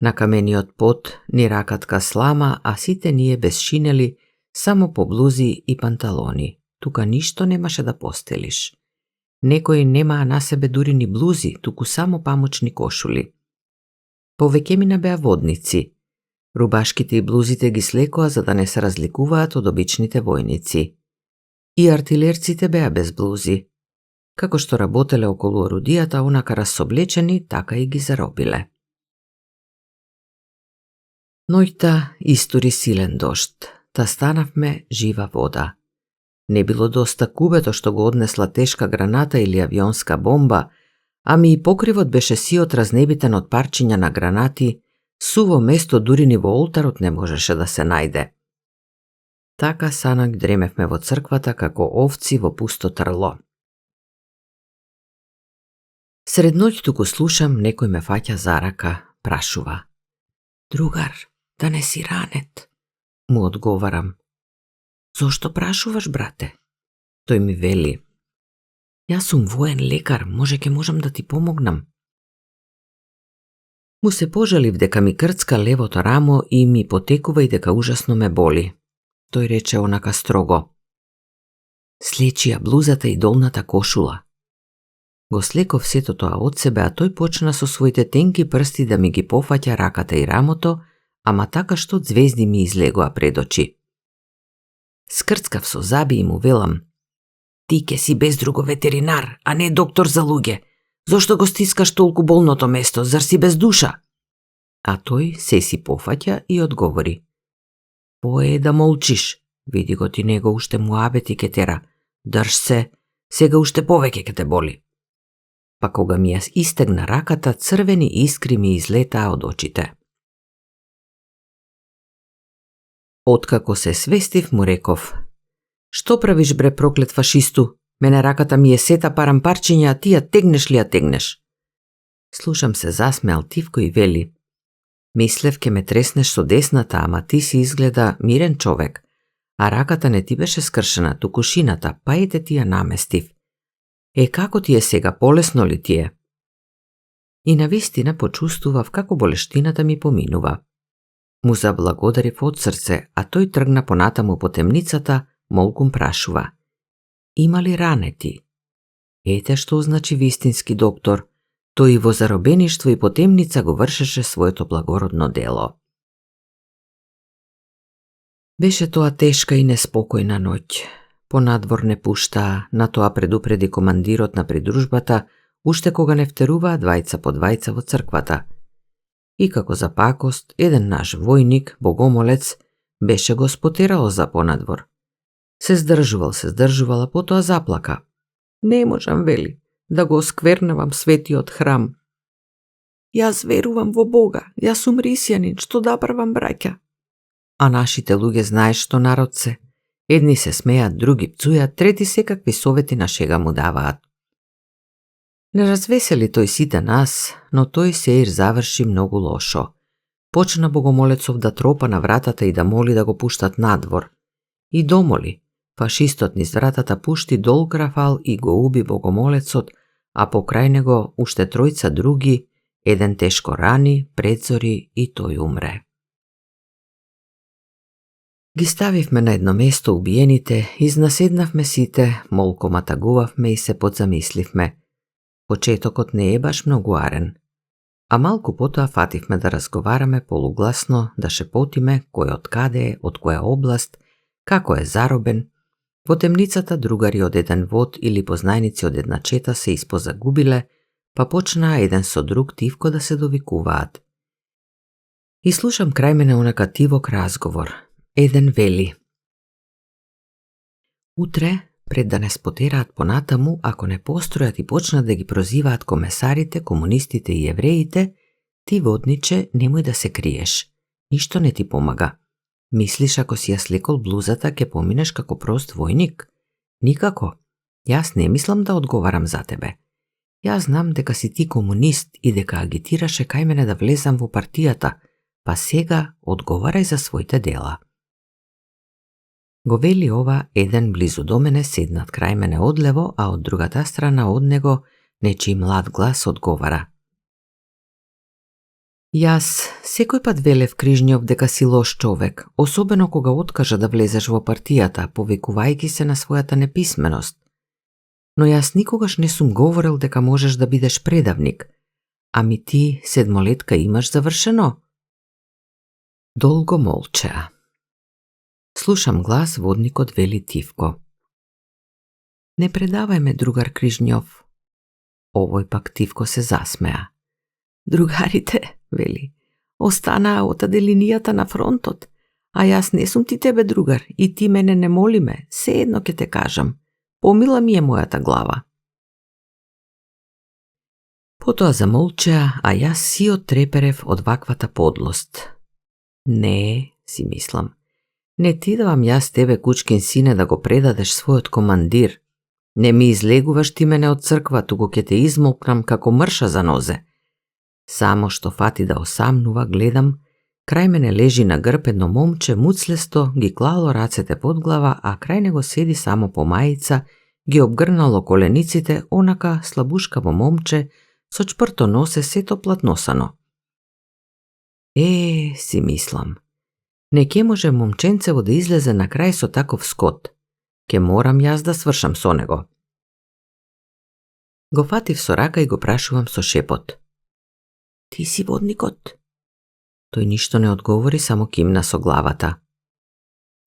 На камениот пот ни ракатка слама, а сите ние без шинели, само по блузи и панталони. Тука ништо немаше да постелиш. Некои немаа на себе дури ни блузи, туку само памучни кошули. Повеќемина беа водници. Рубашките и блузите ги слекоа за да не се разликуваат од обичните војници. И артилерците беа без блузи. Како што работеле околу орудијата, онака расоблечени, така и ги заробиле. Ноќта истури силен дожд, та станавме жива вода. Не било доста кубето што го однесла тешка граната или авионска бомба, ами и покривот беше сиот разнебитен од парчиња на гранати, суво место дури ни во олтарот не можеше да се најде. Така санак дремевме во црквата како овци во пусто трло. Сред ноќ туку слушам, некој ме фаќа за рака, прашува: "Другар, да не си ранет?" Му одговарам: "Зошто прашуваш, брате?" Тој ми вели: "Јас сум воен лекар, можам да ти помогнам." Му се пожалив дека ми крцка левото рамо и ми потекува и дека ужасно ме боли. Тој рече онака строго: "Слечи ја блузата и долната кошула." Го слеков сето тоа од себе, а тој почна со своите тенки прсти да ми ги пофаќа раката и рамото, ама така што звезди ми излегоа пред очи. Скрцкав со заби и му велам: "Ти ке си без друго ветеринар, а не доктор за луѓе. Зошто го стискаш толку болното место, зар си без душа?" А тој се си пофаќа и одговори: "Пое да молчиш, види го ти него уште муабети ке тера. Држ се, сега уште повеќе ке те боли." Па кога ми ја истегна раката, црвени искри ми излетаа од очите. Откако се свестив, му реков: "Што правиш, бре, проклет фашисту? Мене раката ми е сета парам парчиња, а ти ја тегнеш ли ја тегнеш?" Слушам се засмеал тивко и вели: "Мислев ке ме треснеш со десната, ама ти си изгледа мирен човек, а раката не ти беше скршена, туку шината, па ете ти ја наместив. Како ти е сега, полесно ли ти е?" И навистина почувствував како болештината ми поминува. Му заблагодарив од срце, а тој тргна понатаму по темницата, молкум прашува: "Има ли ранети?" Ете што значи вистински доктор. Тој и во заробеништво и по темница го вршеше своето благородно дело. Беше тоа тешка и неспокојна ноќ. Понадвор не пуштаа, на тоа предупреди командирот на придружбата, уште кога не втеруваа двајца по двајца во црквата. И како за пакост, еден наш војник, богомолец, беше го спотерал за понадвор. Се здржувал, а потоа заплака: "Не можам, вели, да го осквернавам светиот храм. Јас верувам во Бога, јас сум рисјанин, што да правам, браќа?" А нашите луѓе знаеш што народ се. Едни се смеат, други пцујат, трети секакви совети на шега му даваат. Не развесели тој сите нас, но тој сеир заврши многу лошо. Почна богомолецов да тропа на вратата и да моли да го пуштат надвор. И домоли. Фашистот низ вратата пушти долг рафал и го уби богомолецот, а покрај него уште тројца други, еден тешко рани, предзори и тој умре. Ги ставивме на едно место убиените, изнаседнавме сите, молко матагувавме и се подзамисливме. Почетокот не е баш многу арен. А малку потоа фативме да разговараме полугласно, да шепотиме кој од каде е, од која област, како е заробен, Во темницата другари од еден вод или познајници од една чета се испозагубиле, па почнаа еден со друг тивко да се довикуваат. И слушам крај мене онака тивок разговор. Еден вели: утре, пред да не спотераат понатаму, ако не постројат и почнат да ги прозиваат комесарите, комунистите и евреите, ти водниче немој да се криеш. Ништо не ти помага. Мислиш ако си ја слекол блузата ќе поминеш како прост војник? Никако. Јас не мислам да одговарам за тебе. Јас знам дека си ти комунист и дека агитираше кај мене да влезам во партијата, па сега одговарај за своите дела. Го вели ова еден близу до мене седнат крај мене одлево, а од другата страна од него нечи млад глас одговара: јас секој пат велев Крижњов дека си лош човек, особено кога откажа да влезеш во партијата, повикувајќи се на својата неписменост. Но јас никогаш не сум говорил дека можеш да бидеш предавник. Ами ти седмолетка имаш завршено? Долго молчеа. Слушам глас, водникот вели тивко: не предавај ме, другар Крижњов. Овој пак тивко се засмеа. Другарите, вели, останаа од аделинијата на фронтот, а јас не сум ти тебе другар и ти мене не моли ме, се едно ќе те кажам. Помила ми е мојата глава. Потоа замолчеа, а јас си оттреперев од ваквата подлост. Не, си мислам, не ти давам јас тебе, кучкин сине, да го предадеш својот командир. Не ми излегуваш ти мене од црква, туку ќе те измолкнам како мрша за нозе. Само што фати да осамнува, гледам, крај мене лежи на грб едно момче, муцлесто, ги клало рацете под глава, а крај него седи само по мајица, ги обгрнало колениците, онака слабушкаво момче, со чпрто носе сето платносано. Си мислам, не ке може момченцево да излезе на крај со таков скот. Ке морам јас да свршам со него. Го фатив со рака и го прашувам со шепот: ти си водникот? Тој ништо не одговори, само кимна со главата.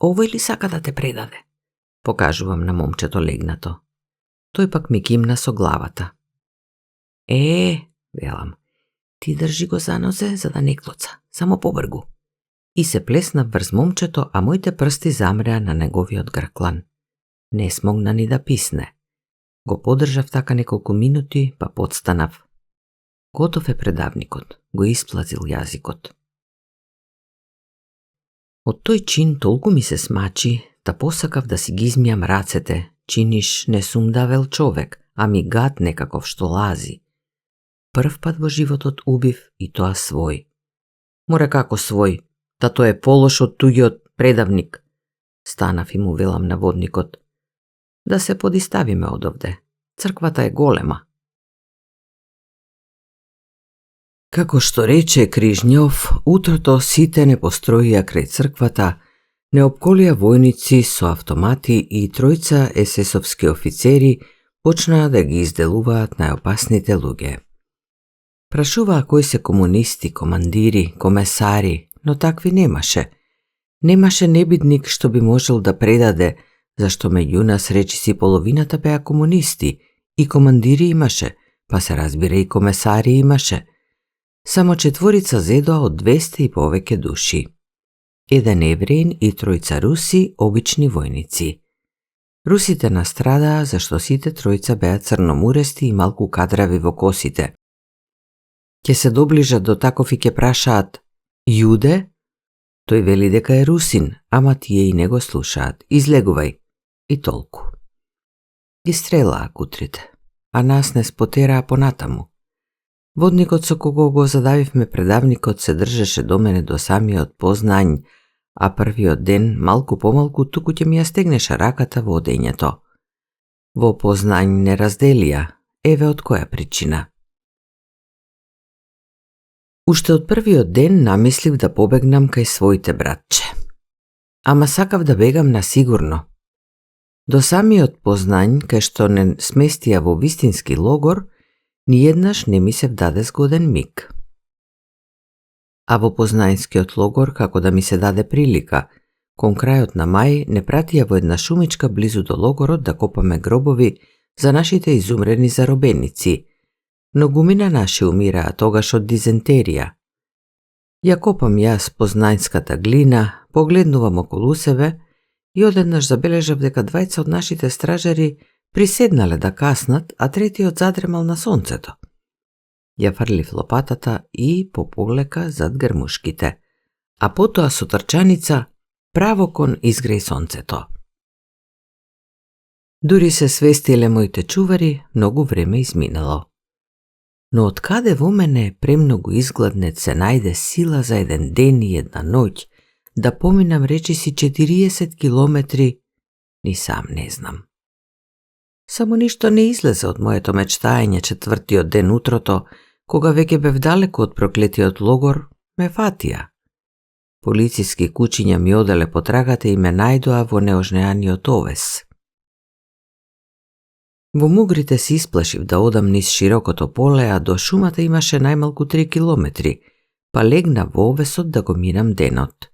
Овој ли сака да те предаде? Покажувам на момчето легнато. Тој пак ми кимна со главата. Велам, ти држи го за нозе за да не клоца, само побргу. И се плесна врз момчето, а моите прсти замреа на неговиот грклан. Не смогна ни да писне. Го подржав така неколку минути, па подстанав. Готов е предавникот, го исплазил јазикот. Од тој чин толку ми се смачи, та посакав да си ги измијам рацете, чиниш не сум давел човек, ами гад некаков што лази. Прв пат во животот убив и тоа свој. Море како свој, та тој е полош од туѓиот предавник. Станав и му велам на водникот: да се подиставиме одовде, црквата е голема. Како што рече Крижњов, утрото сите не построија крај црквата, не опколија војници со автомати и тројца есесовски офицери почнаа да ги изделуваат најопасните луѓе. Прашуваа кои се комунисти, командири, комесари, но такви немаше. Немаше небитник што би можел да предаде, зашто меѓу нас речиси половината беа комунисти, и командири имаше, па се разбира и комесари имаше. Само четворица зедоа од 200 и повеќе души. Еден евреин и тројца руси, обични војници. Русите настрадаа зашто сите тројца беа црномурести и малку кадрави во косите. Ке се доближат до таков и ке прашаат: јуде? Тој вели дека е русин, ама тие и не го слушаат. Излегувај. И толку. Ги стрелаа кутрите, а нас не спотераа понатаму. Водникот со кого го задавивме предавникот се држеше до мене до самиот Познањ, а првиот ден, малку помалку, туку ќе ми ја стегнеше раката во одењето. Во Познањ не разделија, еве од која причина. Уште од првиот ден намислив да побегнам кај своите братче. Ама сакав да бегам на сигурно. До самиот Познањ, кај што не сместија во вистински логор, ниеднаш не ми се вдаде згоден миг. А во Познањскиот логор, како да ми се даде прилика, Кон крајот на мај не пратија во една шумичка близу до логорот да копаме гробови за нашите изумрени заробеници. Многумина наши умираа тогаш од дизентерија. Ја копам јас познајската глина, погледнувам околу себе и одеднаш забележав дека двајца од нашите стражари приседнале да каснат, а третиот задремал на сонцето. Ја фрлив лопатата и пополека зад грмушките, а потоа со трчаница право кон изгреј сонцето. Дури се свестиле моите чувари, многу време изминало. Но од каде во мене премногу изгладнет се најде сила за еден ден и една ноќ да поминам речиси 40 километри, ни сам не знам. Само ништо не излезе од моето мечтаење четвртиот ден утрото, кога веќе бев далеко од проклетиот логор, ме фатија. Полициски кучиња ми оделе по трагата и ме најдоа во неожнеаниот овес. Во мугрите се исплашив да одам низ широкото поле, а до шумата имаше најмалку 3 километри, па легна во овесот да го минам денот.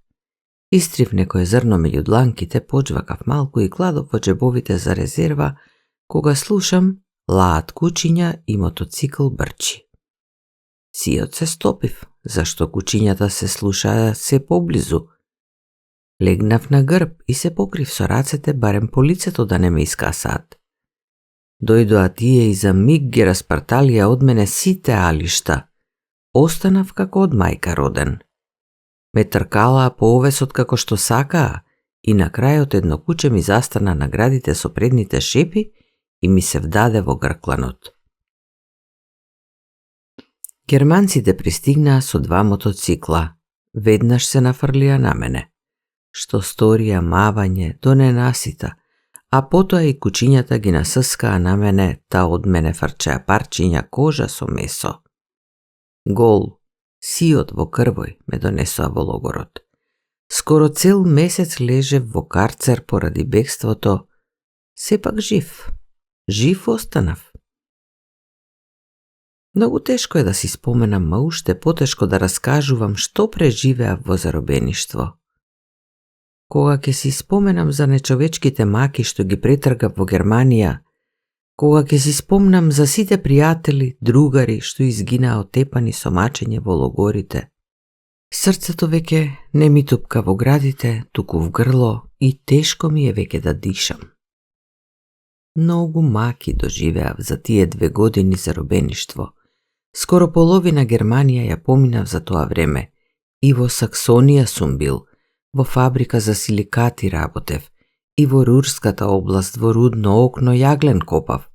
Истрив некое зрно меѓу дланките, почвакав малку и кладов во джебовите за резерва, кога слушам лаат кучиња и мотоцикл брчи. Сиот се стопив, зашто кучињата се слушаа се поблизу. Легнав на грб и се покрив со рацете, барем по лицето да не ме искасаат. Дојдоа тие и за миг ги распарталија од мене сите алишта. Останав како од мајка роден. Ме тркалаа по овесот како што сакаа и на крајот едно куче ми застана на градите со предните шепи и ми се вдаде во гркланот. Германците пристигнаа со 2 мотоцикла. Веднаш се нафрлија на мене. Што сторија мавање до ненасита, а потоа и кучињата ги насыскаа на мене, та од мене фрчеа парчиња кожа со месо. Гол, сиот во крвој, ме донесоа во логорот. Скоро цел месец лежев во карцер поради бегството, сепак жив. Жив останав. Многу тешко е да си споменам, ма уште потешко да раскажувам што преживеав во заробеништво. Кога ќе си споменам за нечовечките маки што ги претргав во Германија, кога ќе си спомнам за сите пријатели, другари што изгинаа отепани со мачење во логорите, срцето веќе не ми тупка во градите, туку в грло и тешко ми е веќе да дишам. Многу маки доживеав за тие 2 години заробеништво. Скоро половина Германија ја поминав за тоа време. И во Саксонија сум бил, во фабрика за силикати работев, и во Рурската област во рудно окно јаглен копав,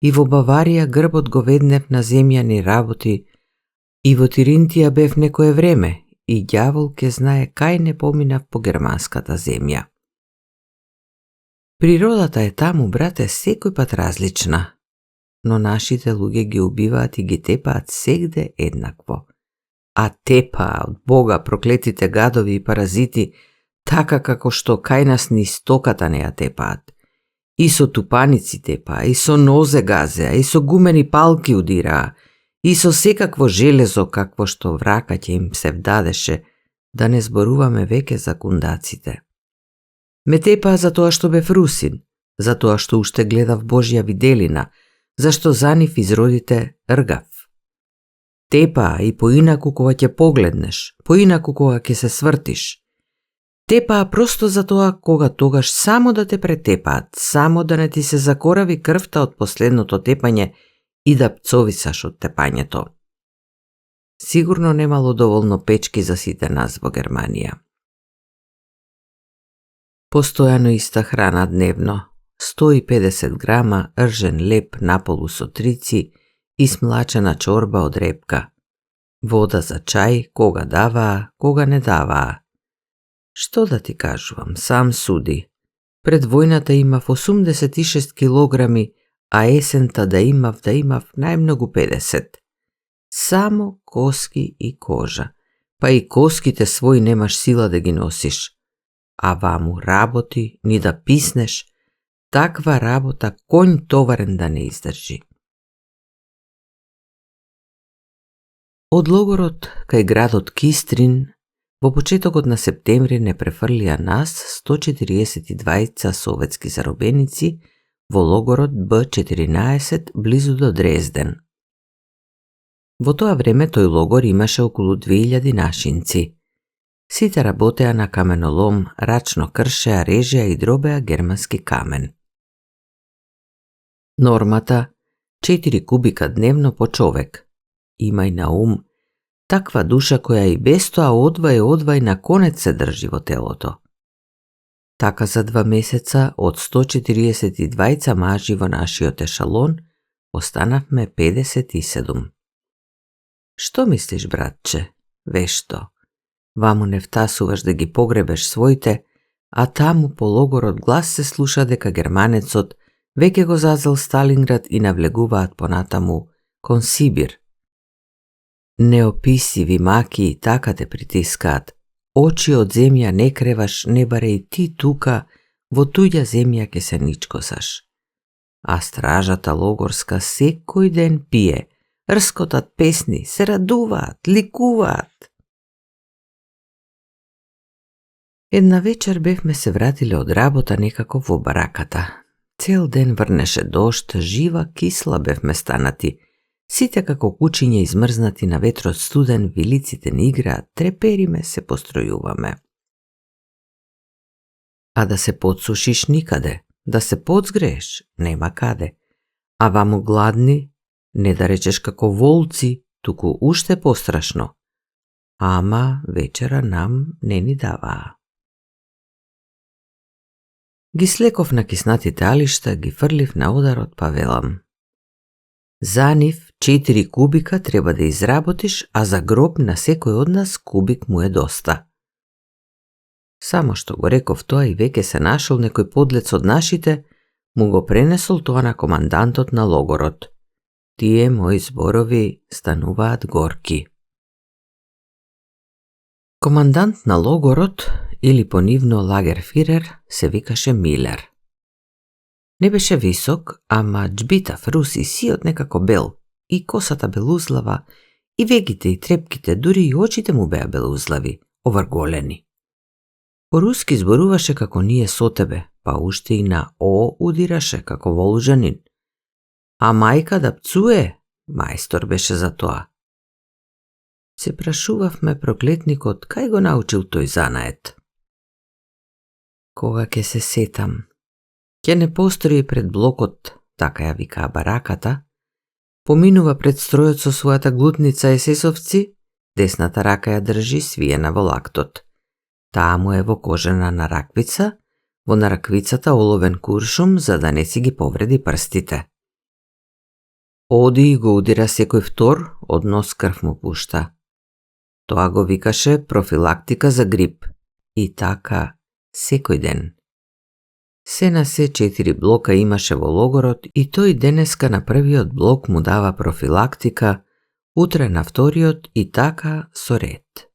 и во Баварија грбот го веднев на земјани работи, и во Тиринтија бев некое време, и ѓавол ке знае кај не поминав по германската земја. Природата е таму, брате, секој пат различна, но нашите луѓе ги убиваат и ги тепаат сегде еднакво. А тепаа од Бога проклетите гадови и паразити, така како што кај нас ни стоката не ја тепаат. И со тупаници тепаа, и со нозе газеа, и со гумени палки удираа, и со секакво железо какво што вракаќе им се вдадеше, да не зборуваме веќе за кундаците. Ме тепаа за тоа што бев русин, за тоа што уште гледав Божја виделина, зашто за нив изродите ргав. Тепаа и поинаку кога ќе погледнеш, поинаку кога ќе се свртиш. Тепаа просто за тоа кога тогаш само да те претепаат, само да не ти се закорави крвта од последното тепање и да пцовисаш од тепањето. Сигурно немало доволно печки за сите нас во Германија. Постојано иста храна дневно, 150 грама ржен леп наполу со трици и смлачена чорба од репка. Вода за чај, кога даваа, кога не даваа. Што да ти кажувам, сам суди. Пред војната имав 86 килограми, а есента да имав најмногу 50. Само коски и кожа, па и коските свој немаш сила да ги носиш. А ваму работи, ни да писнеш, таква работа конј товарен да не издржи. Од логорот кај градот Кистрин Во почетокот на септември не префрлија нас 142 советски заробеници во логорот Б-14 близу до Дрезден. Во тоа време тој логор имаше околу 2000 нашинци. Сите работеа на каменолом, рачно кршеа, режеа и дробеа германски камен. Нормата 4 кубика дневно по човек. Имај на ум, таква душа која и без тоа одвај на конец се држи во телото. Така за 2 месеца од 142 мажи во нашиот ешалон останавме 57. Што мислиш, братче? Вешто. Ваму не втасуваш да ги погребеш своите, а таму по логорот глас се слуша дека германецот веќе го зазел Сталинград и навлегуваат понатаму кон Сибир. Неописиви маки така те притискаат. Очи од земја не креваш, не баре и ти тука, во туѓа земја ке се ничкосаш. А стражата логорска секој ден пие, рскотат песни, се радуваат, ликуваат. Една вечер бевме се вратиле од работа некако во бараката. Цел ден врнеше дожд, жива, кисла бевме станати. Сите како кучиња измрзнати на ветрот студен, вилиците не играат, трепериме, се постројуваме. А да се подсушиш никаде, да се подзгрееш, нема каде. А ваму гладни, не да речеш како волци, туку уште пострашно. Ама вечера нам не ни даваа. Ги слеков на киснатите алишта, ги фрлив на ударот, па велам. За нив 4 кубика треба да изработиш, а за гроб на секој од нас кубик му е доста. Само што го реков тоа и веќе се нашол некој подлец од нашите, му го пренесол тоа на командантот на логорот. Тие мои зборови стануваат горки. Командант на логорот, или понивно лагерфирер, се викаше Милер. Не беше висок, ама џбитав, руси, сиот некако бел, и косата белузлава, и вегите и трепките, дури и очите му беа белузлави, оврголени. По-руски зборуваше како ние со тебе, па уште и на О удираше како волжанин. А мајка да пцуе, мајстор беше за тоа. Се прашувавме проклетникот кај го научил тој занает. Кога ќе се сетам, ќе не постои пред блокот, така ја викаа бараката, поминува пред стројот со својата глутница есесовци, десната рака ја држи свиена во лактот. Таа му е во кожена нараквица, во нараквицата оловен куршум за да не си ги повреди прстите. Оди и го удира секој втор, од нос крв му пушта. Тоа го викаше профилактика за грип. И така секој ден. Се на се 4 блока имаше во логорот и тој денеска на првиот блок му дава профилактика, утре на вториот и така со ред.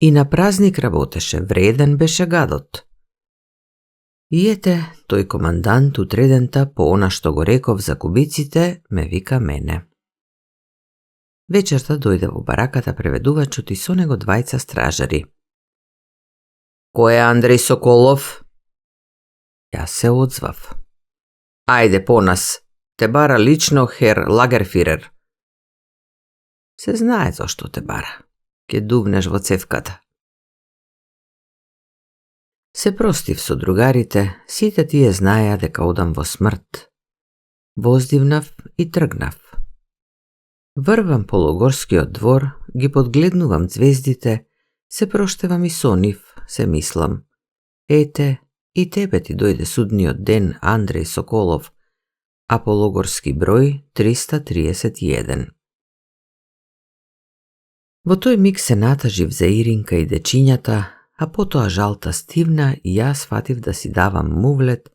И на празник работеше, вреден беше гадот. И ете, тој командант утредента по она што го реков за кубиците, ме вика мене. Вечерта дојде во бараката преведувачот и со него 2 стражари. Кој е Андреј Соколов? Јас се одзвав. Ајде по нас, те бара лично хер лагерфирер. Се знае зошто те бара. Ке дувнеш во цевката. Се простив со другарите, сите тие знаеа дека одам во смрт. Воздивнав и тргнав. Врвам по логорскиот двор, ги подгледнувам звездите, се проштевам и со нив, се мислам. Ете, и тебе ти дојде судниот ден, Андреј Соколов, а по логорски број 331. Во тој миг се натажив за Иринка и дечињата, а потоа жалта стивна и јас фатив да си давам мувлет,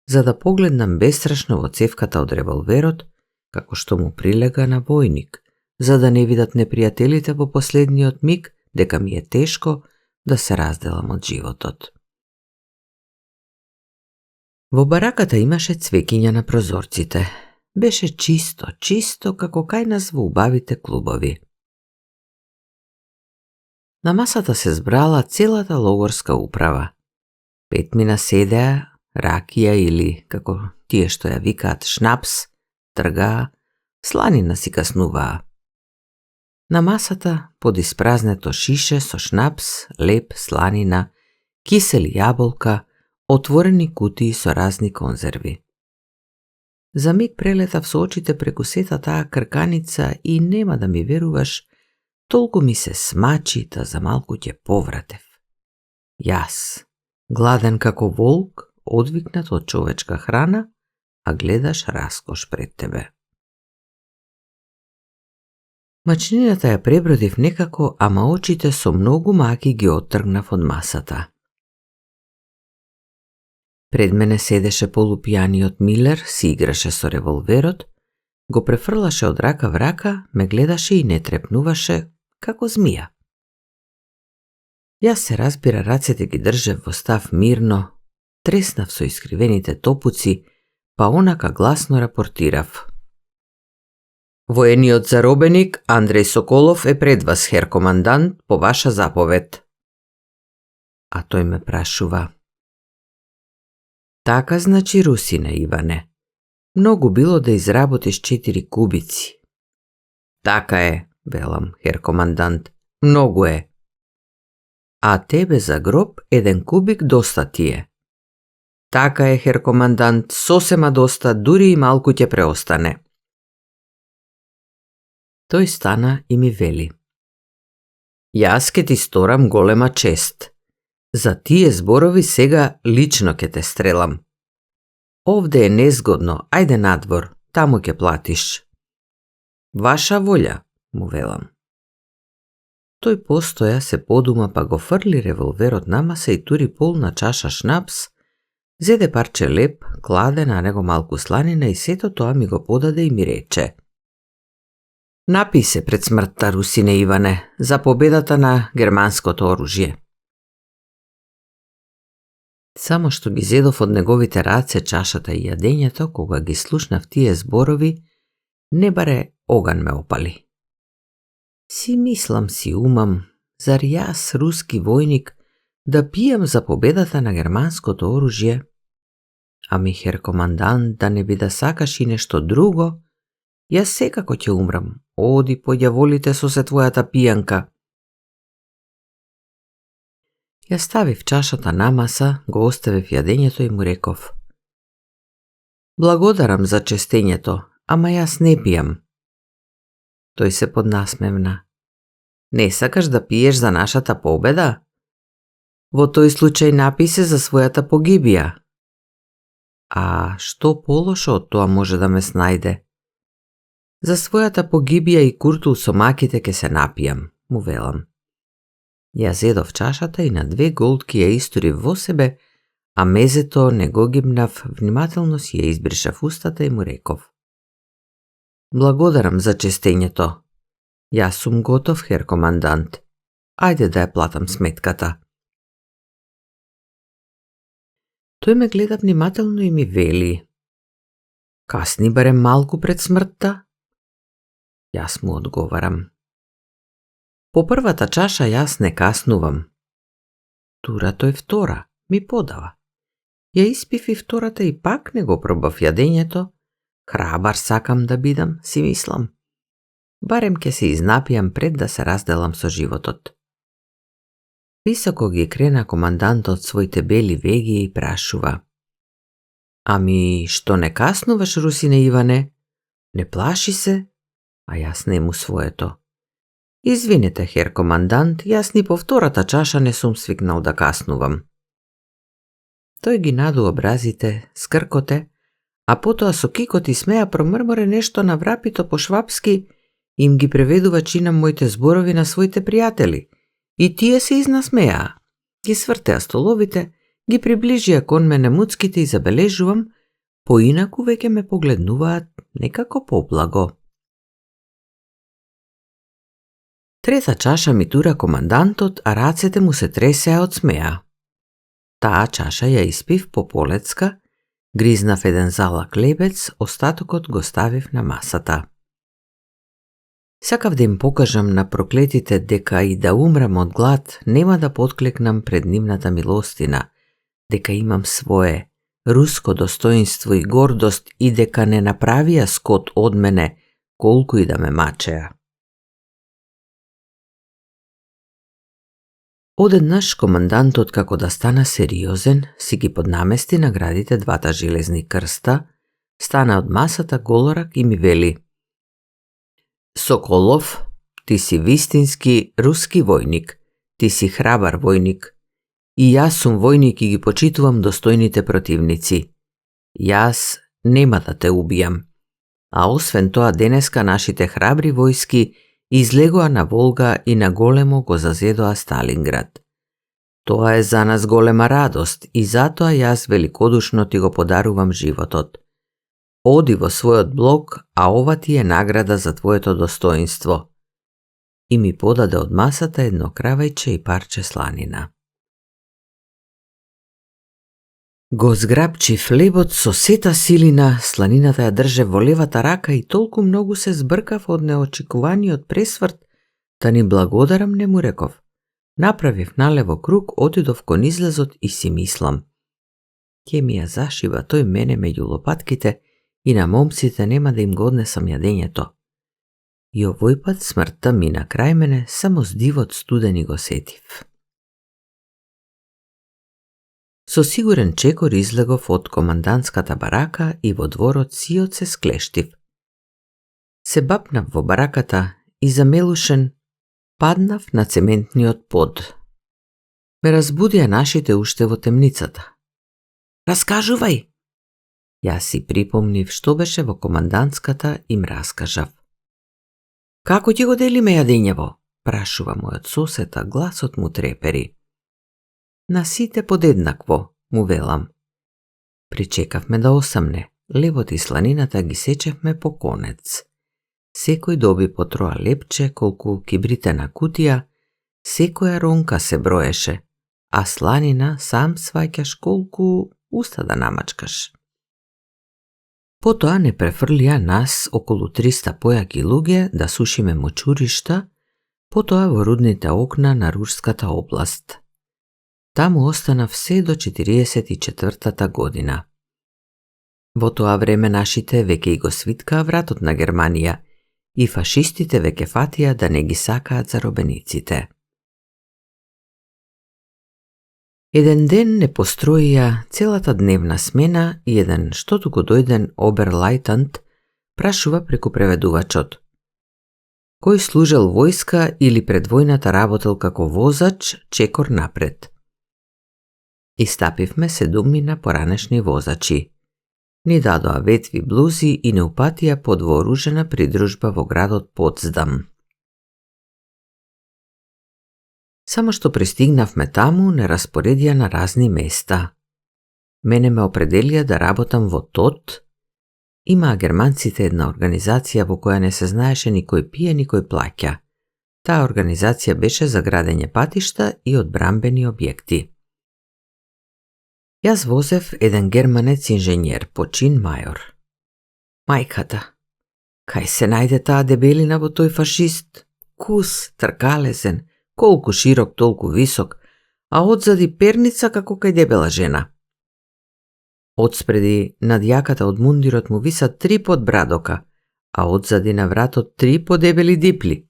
за да погледнам бестрашно во цевката од револверот, како што му прилега на војник, за да не видат непријателите во последниот миг дека ми е тешко да се разделам од животот. Во бараката имаше цвеќиња на прозорците. Беше чисто, чисто како кај нас во убавите клубови. На масата се збрала целата логорска управа. 5 мина седеа, ракија или, како тие што ја викаат, шнапс, тргаа, сланина си каснуваа. На масата, под испразнето шише со шнапс, леп, сланина, кисели јаболка, отворени кутии со разни конзерви. За миг прелетав со очите преку сета таа крканица и нема да ми веруваш, толку ми се смачи та за малку ќе повратев. Јас, гладен како волк, одвикнат од човечка храна, а гледаш раскош пред тебе. Мачнината ја пребродив некако, ама очите со многу маки ги оттргнав од масата. Пред мене седеше полупијаниот Милер, си играше со револверот, го префрлаше од рака в рака, ме гледаше и не трепнуваше како змија. Јас се разбира рацете ги држев во став мирно, треснав со искривените топуци, па онака гласно рапортирав. Воениот заробеник Андреј Соколов е пред вас, хер командант, по ваша заповед. А тој ме прашува. Така значи, Русине Иване. Многу било да изработиш 4 кубици. Така е, велам, хер командант, многу е. А тебе за гроб 1 кубик доста ти е. Така е, хер командант, сосема доста, дури и малку ќе преостане. Тој стана и ми вели. Јас ке ти сторам голема чест. За тие зборови сега лично ке те стрелам. Овде е незгодно, ајде надвор, таму ке платиш. Ваша волја, му велам. Тој постоја, се подума, па го фрли револверот на маса и тури полна чаша шнапс, зеде парче леп, кладе на него малку сланина и сето тоа ми го подаде и ми рече. Напи се пред смртта, Русине Иване, за победата на германското оружје. Само што ги зедов од неговите раце чашата и јадењето, кога ги слушнав тие зборови, не баре оган ме опали. Си мислам, си умам, зар јас, руски војник, да пијам за победата на германското оружје? Ами, хер командант, да не би да сакаш и нешто друго, јас секако ќе умрам. Оди по ѓаволите со се твојата пијанка. Ја ставив чашата на маса, го оставив јадењето и му реков. Благодарам за честењето, ама јас не пијам. Тој се поднасмевна. Не сакаш да пиеш за нашата победа? Во тој случај напи се за својата погибија. А што полошо од тоа може да ме снајде? За својата погибија и куртул со маките ке се напијам, му велам. Ја зедов чашата и на 2 голтки ја истурив во себе, а мезето не го гибнав, внимателно си ја избришав устата и му реков. Благодарам за честењето. Јас сум готов, хер командант. Ајде да ја платам сметката. Тој ме гледа внимателно и ми вели. Касни барем малку пред смртта? Јас му одговарам. По првата чаша јас не каснувам. Тура тој втора, ми подава. Ја испив и втората и пак не го пробав јадењето. Храбар сакам да бидам, си мислам. Барем ке се изнапијам пред да се разделам со животот. Високо ги крена командантот своите бели веги и прашува. Ами, што не каснуваш, Русине Иване? Не плаши се? А јас нему своето. Извинете, хер командант, јас ни по втората чаша не сум свикнал да каснувам. Тој ги наду образите, скркоте, а потоа со кикот и смеа промрморе нешто на врапито по швапски, им ги преведува чинам моите зборови на своите пријатели, и тие се изнасмеаа. Ги свртеа столовите, ги приближија кон мене муцките и забележувам, поинаку веќе ме погледнуваат некако поблаго. Трета чаша ми тура командантот, а рацете му се тресеа од смеа. Таа чаша ја испив по полецка, гризнав 1 залак лебец, остатокот го ставив на масата. Сакав да им покажам на проклетите дека и да умрам од глад, нема да подклекнам пред нивната милостина, дека имам свое руско достоинство и гордост и дека не направија скот од мене, колку и да ме мачеа. Одеднаш командантот, како да стана сериозен, си ги поднамести наградите двата железни крста, стана од масата голорак и ми вели: Соколов, ти си вистински руски војник, ти си храбар војник. И јас сум војник и ги почитувам достојните противници. Јас нема да те убијам. А освен тоа, денеска нашите храбри војски излегоа на Волга и на големо го зазедоа Сталинград. Тоа е за нас голема радост и затоа јас великодушно ти го подарувам животот. Оди во својот блок, а ова ти е награда за твоето достоинство. И ми подаде од масата едно кравајче и парче сланина. Го зграбчи хлебот со сета силина, сланината ја држе во левата рака и толку многу се збркав од неочекуваниот пресврт, да ни благодарам не му реков. Направив налево круг, отидов кон излезот и си мислам: ќе ми ја зашива тој мене меѓу лопатките и на момците нема да им го однесам јадењето. И овој пат смртта мина крај мене, само с дивот студени го сетив. Со сигурен чекор излегов од командантската барака и во дворот сиот се склештив. Се бапнав во бараката и замелушен паднав на цементниот под. Ме разбудија нашите уште во темницата. Раскажувај! Јас си припомнив што беше во командантската и им раскажав. Како ќе го делиме јадењево? Прашува мојот сосед, а гласот му трепери. На сите подеднакво, му велам. Причекавме да осамне, лебот и сланината ги сечевме по конец. Секој доби по троа лепче колку кибрите на кутија, секоја ронка се броеше, а сланина сам сваќаш колку уста да намачкаш. Потоа не префрлија нас околу 300 појаки луѓе да сушиме мочуришта, потоа во рудните окна на Рушската област. Таму остана все до 44-та година. Во тоа време нашите веќе и го свиткаа вратот на Германија и фашистите веќе фатија да не ги сакаат заробениците. Еден ден не построија целата дневна смена и еден што туку дојден оберлајтант прашува преку преведувачот: кој служел војска или пред војната работел како возач, чекор напред. Истапивме 7 поранешни возачи. Ни дадоа ветви блузи и не упатија под вооружена придружба во градот Потсдам. Само што пристигнавме таму, не распоредија на разни места. Мене ме определија да работам во ТОТ. Имаа германците една организација во која не се знаеше никој пие, никој плаќа. Таа организација беше за градење патишта и одбрамбени објекти. Јас возев еден германец инженер по чин мајор. Мајката, кај се најде таа дебелина во тој фашист? Кус, тркалезен, колку широк, толку висок, а одзади перница како кај дебела жена. Одспреди над јаката од мундирот му висат 3 подбрадока, а одзади на вратот 3 подебели дипли.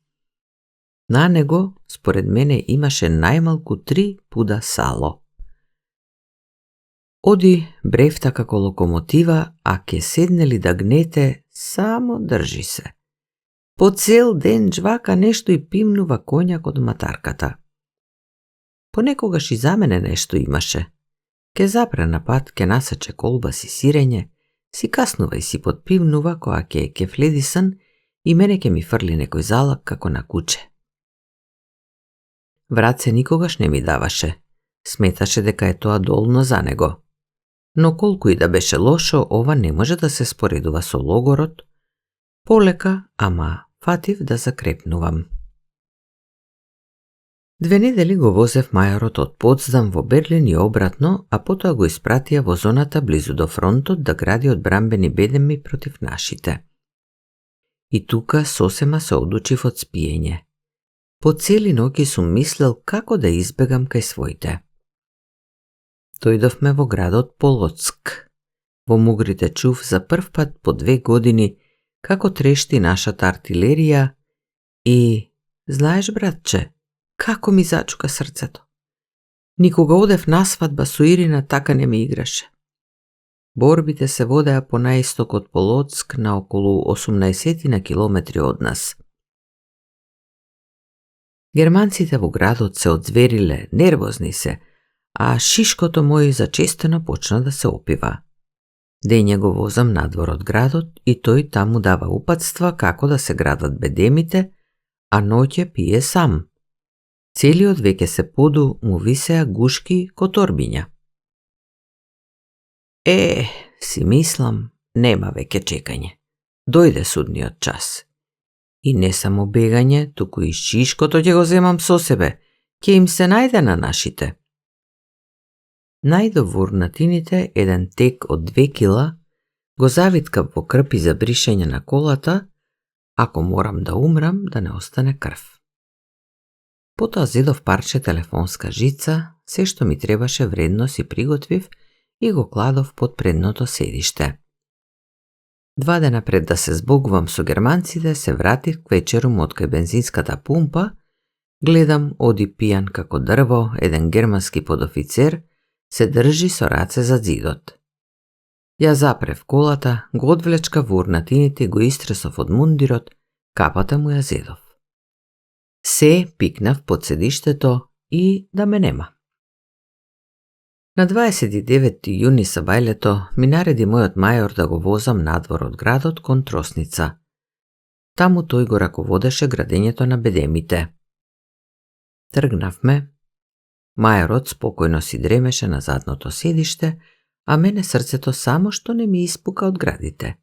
На него, според мене, имаше најмалку 3 пуда сало. Оди брефта како локомотива, а ке седнели да гнете, само држи се. По цел ден джвака нешто и пимнува коњак од матарката. Понекогаш и за мене нешто имаше. Ке запре на пат, ке насаче колбаси сирење, си каснува и си подпивнува која ке кефледисан и мене ке ми фрли некој залак како на куче. Враце никогаш не ми даваше. Сметаше дека е тоа долно за него. Но колку и да беше лошо, ова не може да се споредува со логорот. Полека, ама фатив да закрепнувам. 2 недели го возев мајорот од Потсдам во Берлин и обратно, а потоа го испратија во зоната близу до фронтот да гради одбрамбени бедеми против нашите. И тука сосема се одлучив од спиење. По цели ноќи сум мислел како да избегам кај своите. Дојдовме во градот Полоцк. Во мугрите чув за прв пат по 2 години како трешти нашата артилерија и, знаеш братче, како ми зачука срцето. Никога одев на свадба со Ирина, така не ми играше. Борбите се водеа по наисток од Полоцк на околу 18 на километри од нас. Германците во градот се одзвериле, нервозни се, а шишкото мој зачестено почна да се опива. Дење го возам надвор од градот и тој таму дава упатства како да се градат бедемите, а ноќе пие сам. Целиот веќе се поду му висеа гушки ко торбиња. Си мислам, нема веќе чекање. Дојде судниот час. И не само бегање, туку и шишкото ќе го земам со себе, ќе им се најде на нашите. Најдов во урнатините еден тек од 2 кила, го завиткав во крпи за бришење на колата, ако морам да умрам, да не остане крв. Потоа зедов парче телефонска жица, се што ми требаше вредно си приготвив и го кладов под предното седиште. 2 дена пред да се збогувам со германците, се вратив вечерум од кај бензинската пумпа, гледам оди пијан како дрво, еден германски подофицер се држи со раце за зидот. Ја запрев колата, го одвлечка во урнатините и го истресов од мундирот, капата му ја зедов. Се пикнав под седиштето и да ме нема. На 29 јуни сабајлето ми нареди мојот мајор да го возам надвор од градот кон Тросница. Таму тој го раководеше градењето на бедемите. Тргнавме. Мајорот спокојно си дремеше на задното седиште, а мене срцето само што не ми испука од градите.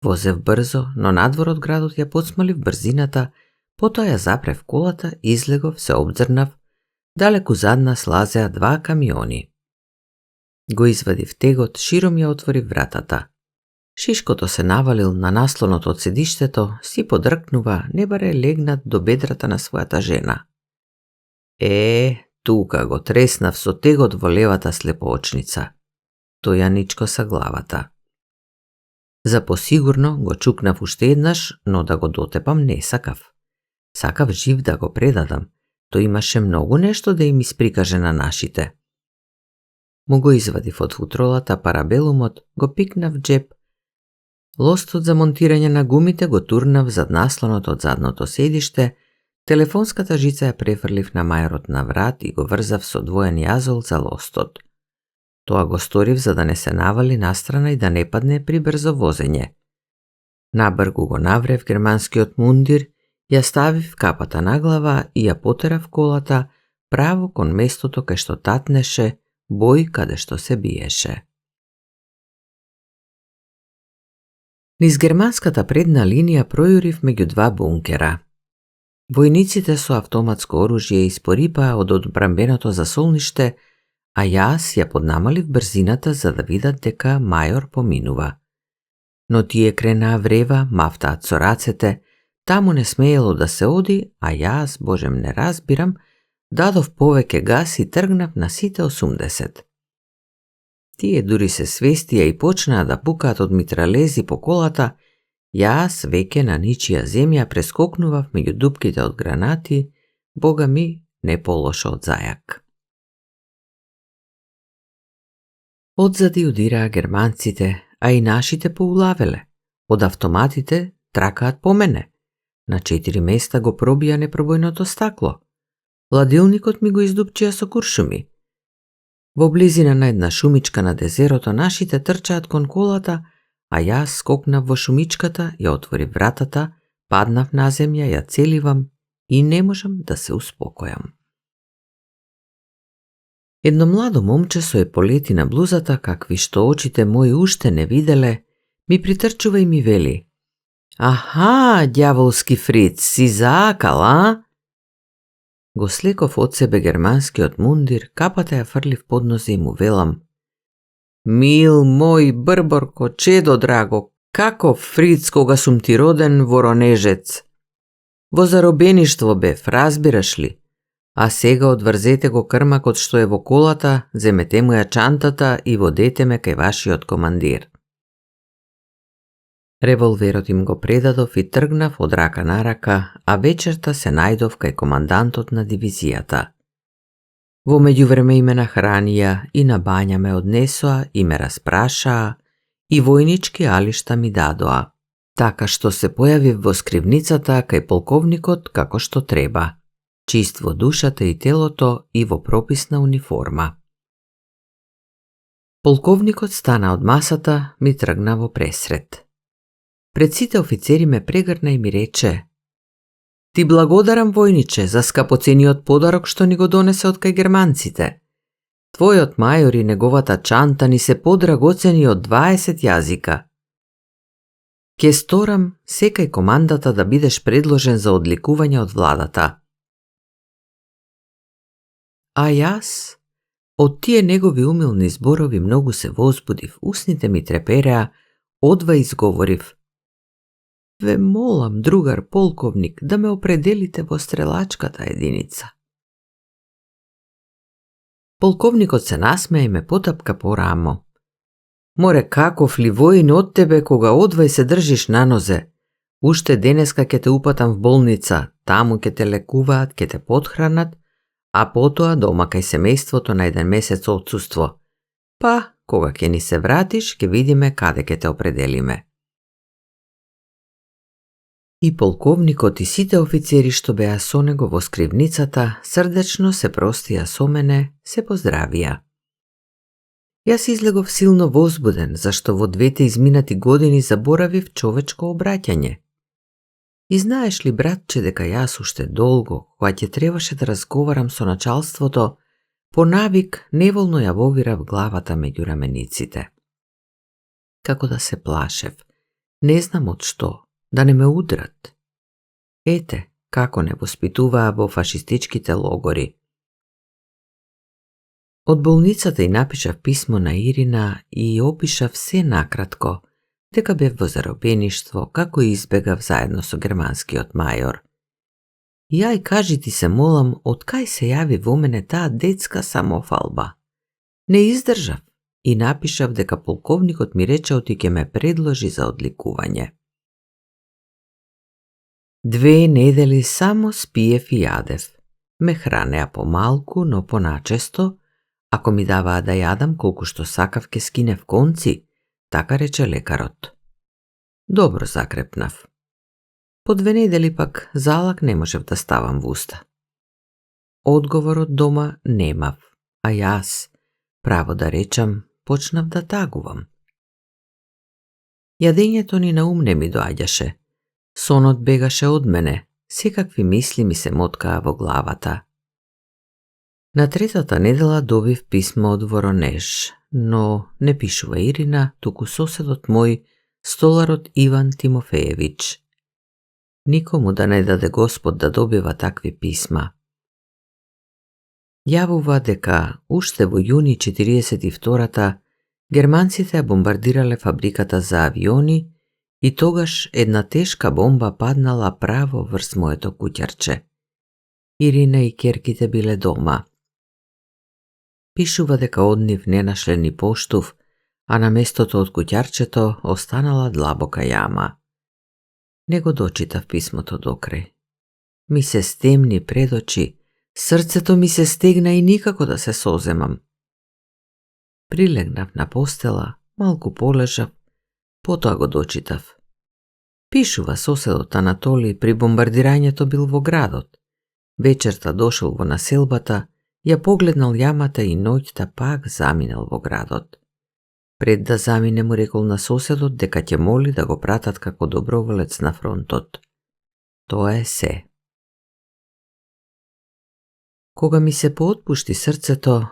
Возев брзо, но надвор од градот ја подсмалив брзината, потоа ја запрев колата, излегов, се обзрнав, далеку зад нас лазеа 2 камиони. Го извадив тегот, широм ја отворив вратата. Шишкото се навалил на наслонот од седиштето, си подркнува, не баре легнат до бедрата на својата жена. Тука го треснав со тегот во левата слепоочница. Тој ја ничко са главата. За посигурно го чукнав уште еднаш, но да го дотепам не сакав. Сакав жив да го предадам. Тој имаше многу нешто да им исприкаже на нашите. Му го извадив од футролата парабелумот, го пикнав джеп. Лостот за монтирање на гумите го турнав зад наслонот од задното седиште, телефонската жица ја префрлив на мајорот на врат и го врзав со двоен јазол за лостот. Тоа го сторив за да не се навали настрана и да не падне при брзо возење. Набргу го наврев германскиот мундир, ја ставив капата на глава и ја потерав колата право кон местото кај што татнеше, бој каде што се биеше. Низ германската предна линија пројурив меѓу 2 бункера. Војниците со автоматско оружје испорипаа од одбранбеното засолниште, а јас ја поднамалив брзината за да видат дека мајор поминува. Но тие кренаа врева, мафтаат со рацете, таму не смеело да се оди, а јас, божем не разбирам, дадов повеќе газ и тргнав на сите 80. Тие дури се свестија и почнаа да пукаат од митралези по колата, јас веќе на ничија земја прескокнував меѓу дупките од гранати, бога ми, не полошо од зајак. Одзади удираа германците, а и нашите поулавеле. Од автоматите тракаат по мене. На 4 места го пробија непробојното стакло. Ладилникот ми го издупчија со куршуми. Во близина на една шумичка на дезерото нашите трчаат кон колата, а јас скокнав во шумичката, ја отворив вратата, паднав на земја, ја целивам и не можам да се успокојам. Едно младо момче со еполети на блузата, какви што очите мои уште не виделе, ми притрчува и ми вели: "Аха, ѓаволски фриц, си заакал, а?" Го слеков од себе германскиот мундир, капата ја фрлив под нозе и му велам: "Мил мој брборко, чедо драго, Како Фриц кога сум ти роден воронежец? Во заробеништво бев, разбираш ли? А сега одврзете го крмакот што е во колата, земете му ја чантата и водете ме кај вашиот командир. Револверот им го предадов и тргнав од рака на рака, а вечерта се најдов кај командантот на дивизијата. Во меѓувреме и ме нахранија и на бања ме однесоа и ме распрашаа и војнички алишта ми дадоа, така што се појавив во скривницата кај полковникот како што треба, чист во душата и телото и во прописна униформа. Полковникот стана од масата, ми тргна во пресред. Пред сите офицери ме прегрна и ми рече: Ти благодарам, војниче, за скапоцениот подарок што ни го донесе од кај германците. Твојот мајор и неговата чанта ни се подрагоцени од 20 јазика. Ке сторам секај командата да бидеш предложен за одликување од владата. А јас, од тие негови умилни зборови многу се возбудив, усните ми трепереа, одва изговорив: Ве молам, другар полковник, да ме определите во стрелачката единица. Полковникот се насмеа и ме потапка по рамо. Море, каков ли воин од тебе кога одвај се држиш на нозе? Уште денеска ќе те упатам в болница, таму ќе те лекуваат, ќе те потхранат, а потоа дома кај семејството на 1 месец отсуство. Па, кога ќе ни се вратиш, ќе видиме каде ќе те определиме. И полковникот и сите офицери што беа со него во скривницата срдечно се простија со мене, се поздравија. Јас излегов силно возбуден, зашто во 2 изминати години заборавив човечко обраќање. И знаеш ли, братче, дека јас уште долго, кога ќе требаше да разговарам со началството, по навик неволно ја вовирав главата меѓу рамениците. Како да се плашев, не знам од што, да не ме удрат. Ете, како не воспитуваа во фашистичките логори. Од болницата и напишав писмо на Ирина и опишав се накратко, дека бев во заробеништво, како избегав заедно со германскиот мајор. И ај кажи ти се молам, од кај се јави во мене таа детска самофалба. Не издржав и напишав дека полковникот ми рече ти ќе ме предложи за одликување. 2 недели само спиев и јадев. Ме хранеа помалку, но поначесто. Ако ми даваа да јадам колку што сакав, ке скинев конци, така рече лекарот. Добро закрепнав. По 2 недели пак залак не можев да ставам во уста. Одговор од дома немав, а јас, право да речам, почнав да тагувам. Јадењето ни на ум не ми доаѓаше. Сонот бегаше од мене, секакви мисли ми се моткаа во главата. На 3-та недела добив писмо од Воронеж, но не пишува Ирина, туку соседот мој, столарот Иван Тимофеевич. Никому да не даде Господ да добива такви писма. Јавува дека уште во јуни 42-та германците ја бомбардирале фабриката за авиони и тогаш една тешка бомба паднала право врз моето куќарче. Ирина и ќерките биле дома. Пишува дека од нив не нашле ни поштув, а на местото од куќарчето останала длабока јама. Не го дочитав писмото докрај. Ми се стемни пред очи, срцето ми се стегна и никако да се соземам. Прилегнав на постела, малку полежав, потоа го дочитав. Пишува соседот Анатолий при бомбардирањето бил во градот. Вечерта дошол во населбата, ја погледнал јамата и ноќта пак заминал во градот. Пред да замине му рекол на соседот дека ќе моли да го пратат како доброволец на фронтот. Тоа е се. Кога ми се поотпушти срцето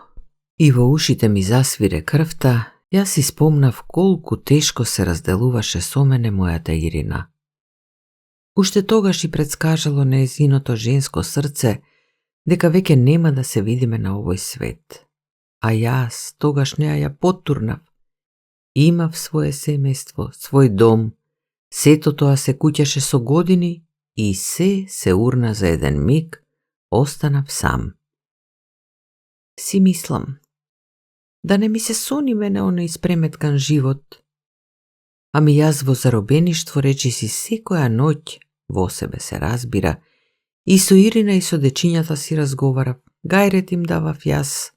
и во ушите ми засвире крвта, јас си спомнав колку тешко се разделуваше со мене мојата Ирина. Уште тогаш и предскажало нејзиното женско срце дека веќе нема да се видиме на овој свет. А јас тогаш неа ја поттурнав Имав свое семејство, свој дом, сето тоа се куќаше со години и се урна за еден миг, останав сам. Си мислам, да не ми се сони мене оној испреметкан живот. Ами јас во заробеништво речиси секоја ноќ во себе се разбира, и со Ирина и со дечињата си разговарав, гајрет им давав јас.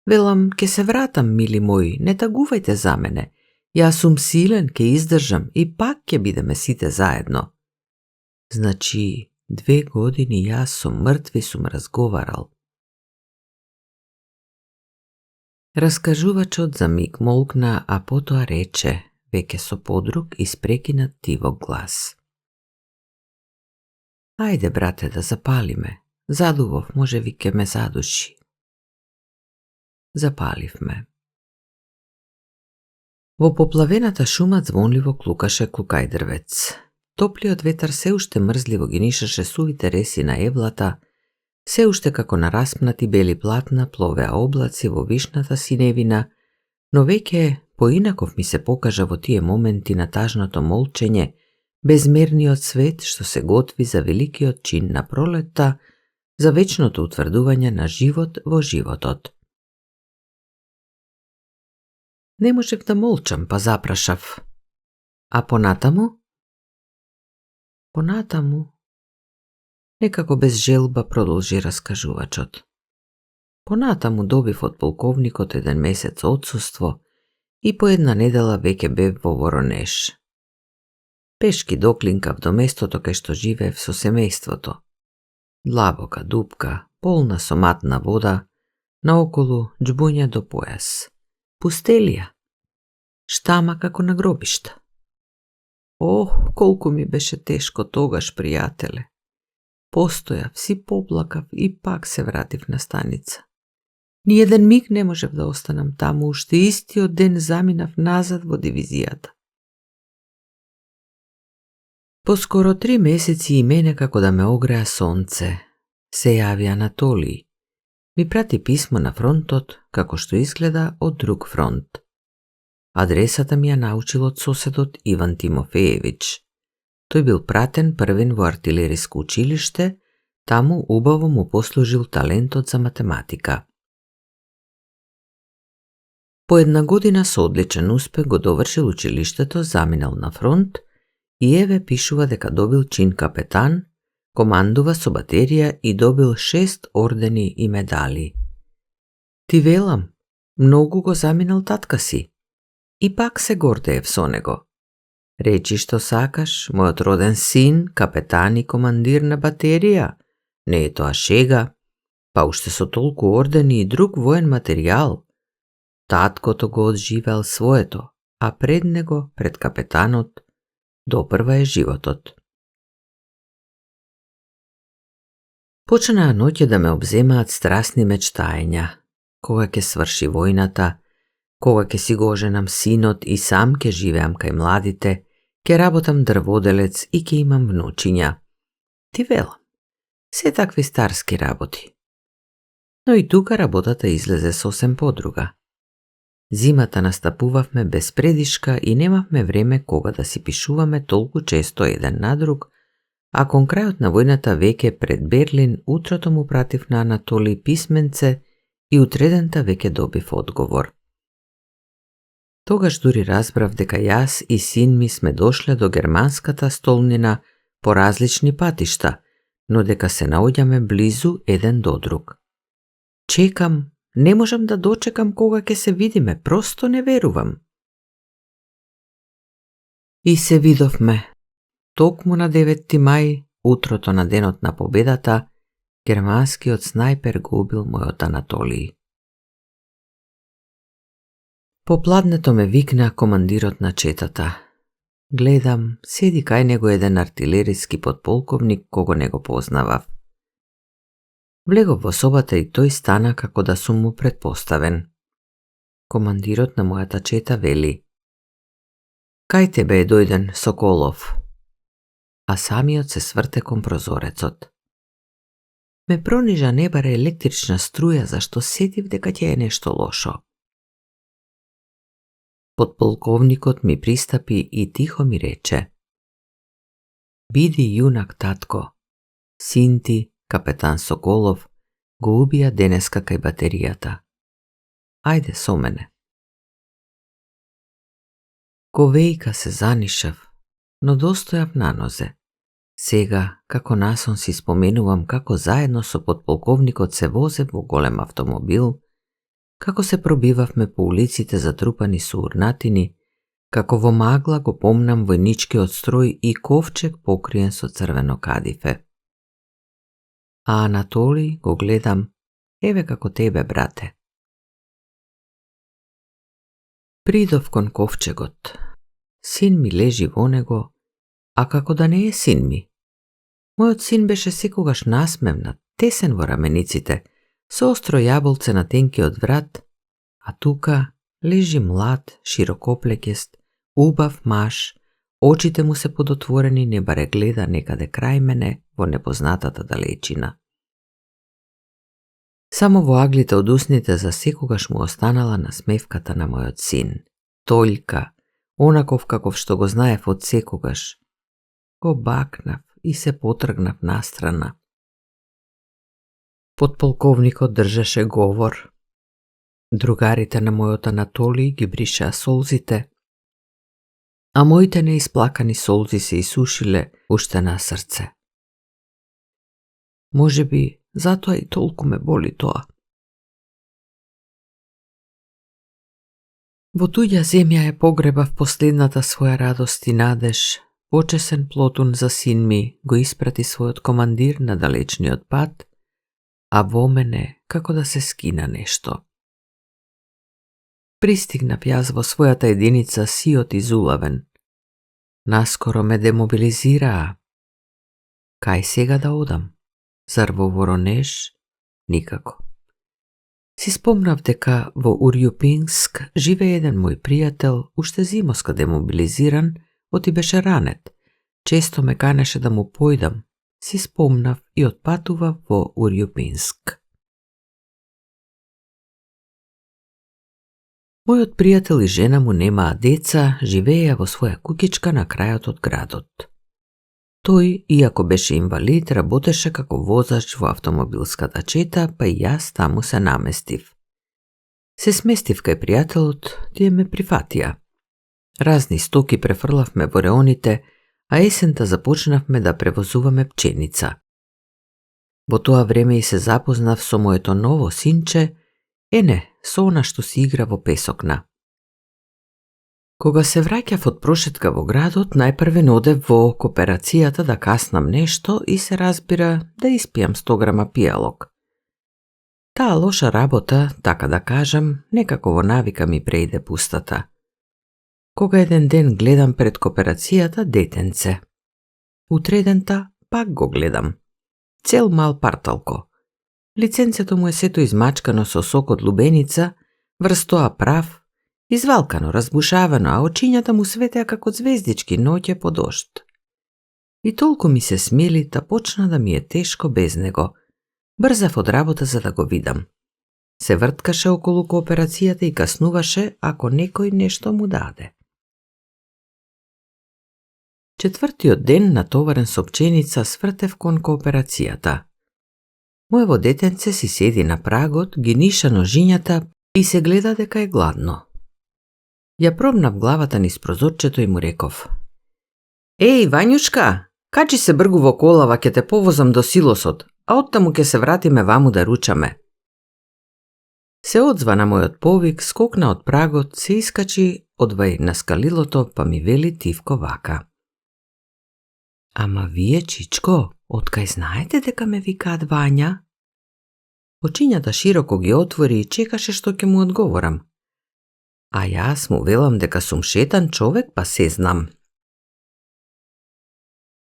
Велам, ке се вратам, мили мои, не тагувајте за мене. Јас сум силен, ке издржам и пак ке бидеме сите заедно. Значи, 2 години јас со мртви сум разговарал. Раскажувачот за миг молкна, а потоа рече, веќе со подруг испрекинат тивок глас. Ајде, брате, да запалиме. Задувов, може ви ке ме задуши. Запаливме. Во поплавената шума звонливо клукаше клукајдрвец. Топлиот ветар се уште мрзливо ги нишаше сувите реси на еблата, се уште како на распнати бели платна пловеа облаци во вишната синевина, но веќе поинаков ми се покажа во тие моменти на тажното молчење, безмерниот свет што се готви за великиот чин на пролетта, за вечното утврдување на живот во животот. Не можев да молчам, па запрашав. А понатаму? Понатаму? Некако без желба продолжи раскажувачот. Понатаму добив од полковникот 1 месец отсуство и по 1 недела веќе бев во Воронеж. Пешки доклинкав до местото кај што живеев со семејството. Длабока дупка, полна со матна вода, наоколу џбуња до појас. Пустелија. Штама како на гробишта. Ох, колку ми беше тешко тогаш, пријателе. Постојав, си поплакав и пак се вратив на станица. Ни еден миг не можев да останам таму, уште истиот ден заминав назад во дивизијата. Поскоро 3 месеци и мене како да ме огреа сонце. Се јави Анатолиј. Ми прати писмо на фронтот, како што изгледа од друг фронт. Адресата ми ја научил од соседот Иван Тимофеевич. Тој бил пратен првен во артилериско училиште, таму убаво му послужил талентот за математика. По 1 година со одличен успех го довршил училиштето, заминал на фронт и еве пишува дека добил чин капетан, командува со батерија и добил 6 ордени и медали. Ти велам, многу го заминал татка си. И пак се гордеев со него. Речи што сакаш, мојот роден син, капетан и командир на батерија. Не е тоа шега, па уште со толку ордени и друг воен материјал. Таткото го одживеал своето, а пред него, пред капетанот, допрва е животот. Почнаа ноќе да ме обземаат страсни мечтаења. Кога ќе сврши војната, кога ќе си го оженам синот и сам ќе живеам кај младите, ќе работам дрводелец и ќе имам внучиња. Ти велам, се такви старски работи. Но и тука работата излезе сосем подруга. Зимата настапувавме без предишка и немавме време кога да си пишуваме толку често еден на друг, а кон крајот на војната веќе пред Берлин утрото му пратив на Анатолиј писменце и утредента веќе добив одговор. Тогаш дури разбрав дека јас и син ми сме дошле до германската столнина по различни патишта, но дека се наоѓаме близу еден до друг. Чекам, не можам да дочекам кога ќе се видиме, просто не верувам. И се видовме. Токму на 9 мај, утрото на денот на победата, германскиот снајпер го убил мојот Анатолиј. По пладнето ме викна командирот на четата. Гледам, седи кај него еден артилериски подполковник кого не го познавав. Влегов во собата и тој стана како да сум му предпоставен. Командирот на мојата чета вели: Кај тебе е дојден Соколов? А самиот се сврте кон прозорецот. Ме пронижа небаре електрична струја, зашто сетив дека ќе е нешто лошо. Подполковникот ми пристапи и тихо ми рече: "Биди јунак, татко. Син ти, капетан Соколов, го убија денеска кај батеријата. Ајде со мене." Ковејка се занишав, но достојав на нозе. Сега, како насон си споменувам како заедно со подполковникот се возев во голем автомобил, како се пробивавме по улиците затрупани со урнатини, како во магла го помнам војничкиот строј и ковчег покриен со црвено кадифе. А Анатолий го гледам, еве како тебе, брате. Придов кон ковчегот. Син ми лежи во него, а како да не е син ми. Мојот син беше секогаш насмевнат, тесен во рамениците, со остро јаболце на тенкиот врат, а тука лежи млад, широкоплекест, убав маж, очите му се подотворени, не баре гледа некаде крај мене во непознатата далечина. Само во аглите од усните за секогаш му останала насмевката на мојот син. Тољка, онаков каков што го знаев од секогаш. Го бакнав и се потргнав настрана. Подполковникот држеше говор. Другарите на мојот Анатолий ги бришеа солзите, а моите неисплакани солзи се исушиле уште на срце. Може би, затоа и толку ме боли тоа. Во туѓа земја е погребав последната своја радост и надеж. Почесен Плотун за син ми го испрати својот командир на далечниот пат, а во мене како да се скина нешто. Пристигнав јас во својата единица сиот и зулавен. Наскоро ме демобилизираа. Кај сега да одам? Зар во Воронеж? Никако. Си спомнав дека во Урјупинск живее еден мој пријател, уште зимоска демобилизиран, оти беше ранет. Често ме канеше да му појдам. Си спомнав и отпатував во Урјупинск. Мојот пријател и жена му немаа деца, живееја во своја куќичка на крајот од градот. Тој, иако беше инвалид, работеше како возач во автомобилската чета, па и јас таму се наместив. Се сместив кај пријателот, тие ме прифатија. Разни стоки префрлавме во реоните, а есента започнавме да превозуваме пченица. Во тоа време и се запознав со моето ново синче, со она што си игра во песокна. Кога се враќав од прошетка во градот, најпрвен одев во кооперацијата да каснам нешто и се разбира да испијам 100 грама пијалок. Таа лоша работа, така да кажам, некако во навика ми преиде пустата. Кога еден ден гледам пред кооперацијата детенце. Утредента пак го гледам. Цел мал парталко. Лиценцето му е сето измачкано со сок од лубеница, врз тоа прав, извалкано, разбушавано, а очињата му светеа како звездички ноќе по дожд. И толку ми се смили, та почна да ми е тешко без него. Брзав од работа за да го видам. Се врткаше околу кооперацијата и каснуваше ако некој нешто му даде. Четвртиот ден, натоварен со пченица, свртев кон кооперацијата. Моево детенце си седи на прагот, ги ниша ножињата и се гледа дека е гладно. Ја пробнав главата низ прозорчето и му реков: "Еј, Вањушка, качи се бргу во колава, ќе те повозам до силосот, а оттаму ќе се вратиме ваму да ручаме." Се одзва на мојот повик, скокна од прагот, се искачи одвај на скалилото, па ми вели тивко вака: "Ама вие, чичко, откај знаете дека ме викаат Вања?" Очињата широко ги отвори и чекаше што ќе му одговорам. А јас му велам дека сум шетан човек, па се знам.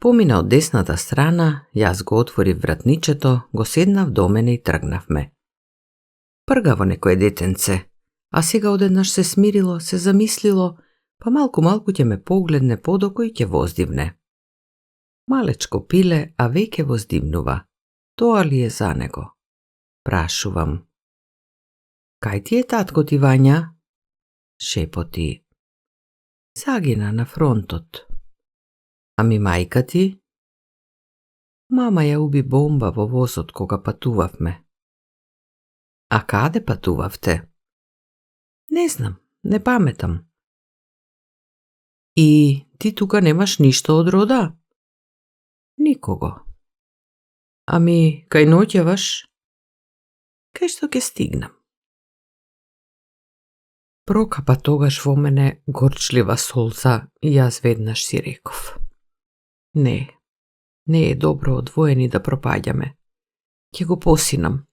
Помина од десната страна, јас го отворив вратничето, го седнав до мене и тргнавме. Пргаво некое детенце, а сега одеднаш се смирило, се замислило, па малку ќе ме погледне подоко и ќе воздивне. Малечко пиле, а веќе воздивнува. Тоа ли е за него? Прашувам. "Кај ти е татко ти, Вања?" Шепоти. Загина на фронтот. Ами мајка ти? Мама ја уби бомба во возот кога патувавме. А каде патувавте? Не знам, не паметам. И ти тука немаш ништо од рода? Никого. Ами, кај ноќеваш? Кај што ќе стигнам. Прокапа тогаш во мене горчлива солза и јас веднаш си реков. Не е добро одвоени да пропаѓаме. Ќе го посинам.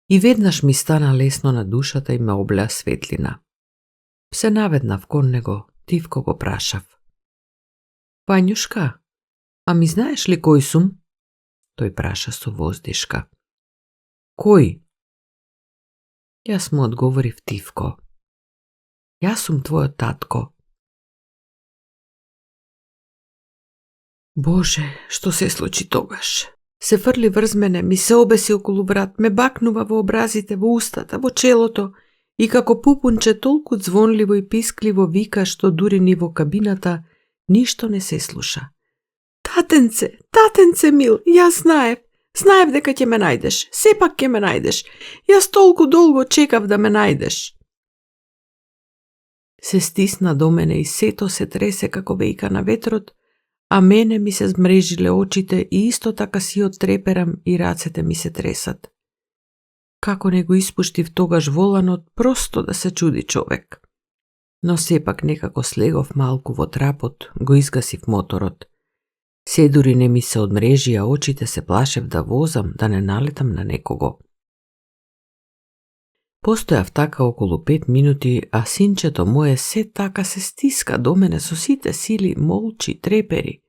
И веднаш ми стана лесно на душата и ме облеа светлина. Се наведнав кон него, тивко го прашав. Вањушка, а ми знаеш ли кој сум? Тој праша со воздишка. Кој? Јас му одговорив тивко. Јас сум твојот татко. Боже, што се случи тогаш? Се фрли врз мене, ми се обеси околу врат, ме бакнува во образите, во устата, во челото и како пупунче толку звонливо и пискливо вика што дури ни во кабината ништо не се слуша. Татенце мил, јас знаев дека ќе ме најдеш, сепак ќе ме најдеш. Јас толку долго чекав да ме најдеш. Се стисна до мене и сето се тресе како вејка на ветрот, а мене ми се змрежиле очите и исто така си отреперам и рацете ми се тресат. Како не го испуштив тогаш воланот, просто да се чуди човек. Но сепак некако слегов малку во трапот, го изгасив моторот. Се дури не ми се одмрежи, а очите се плашев да возам, да не налетам на некого. Постојав така околу 5 минути, а синчето мое се така се стиска до мене со сите сили, молчи, трепери.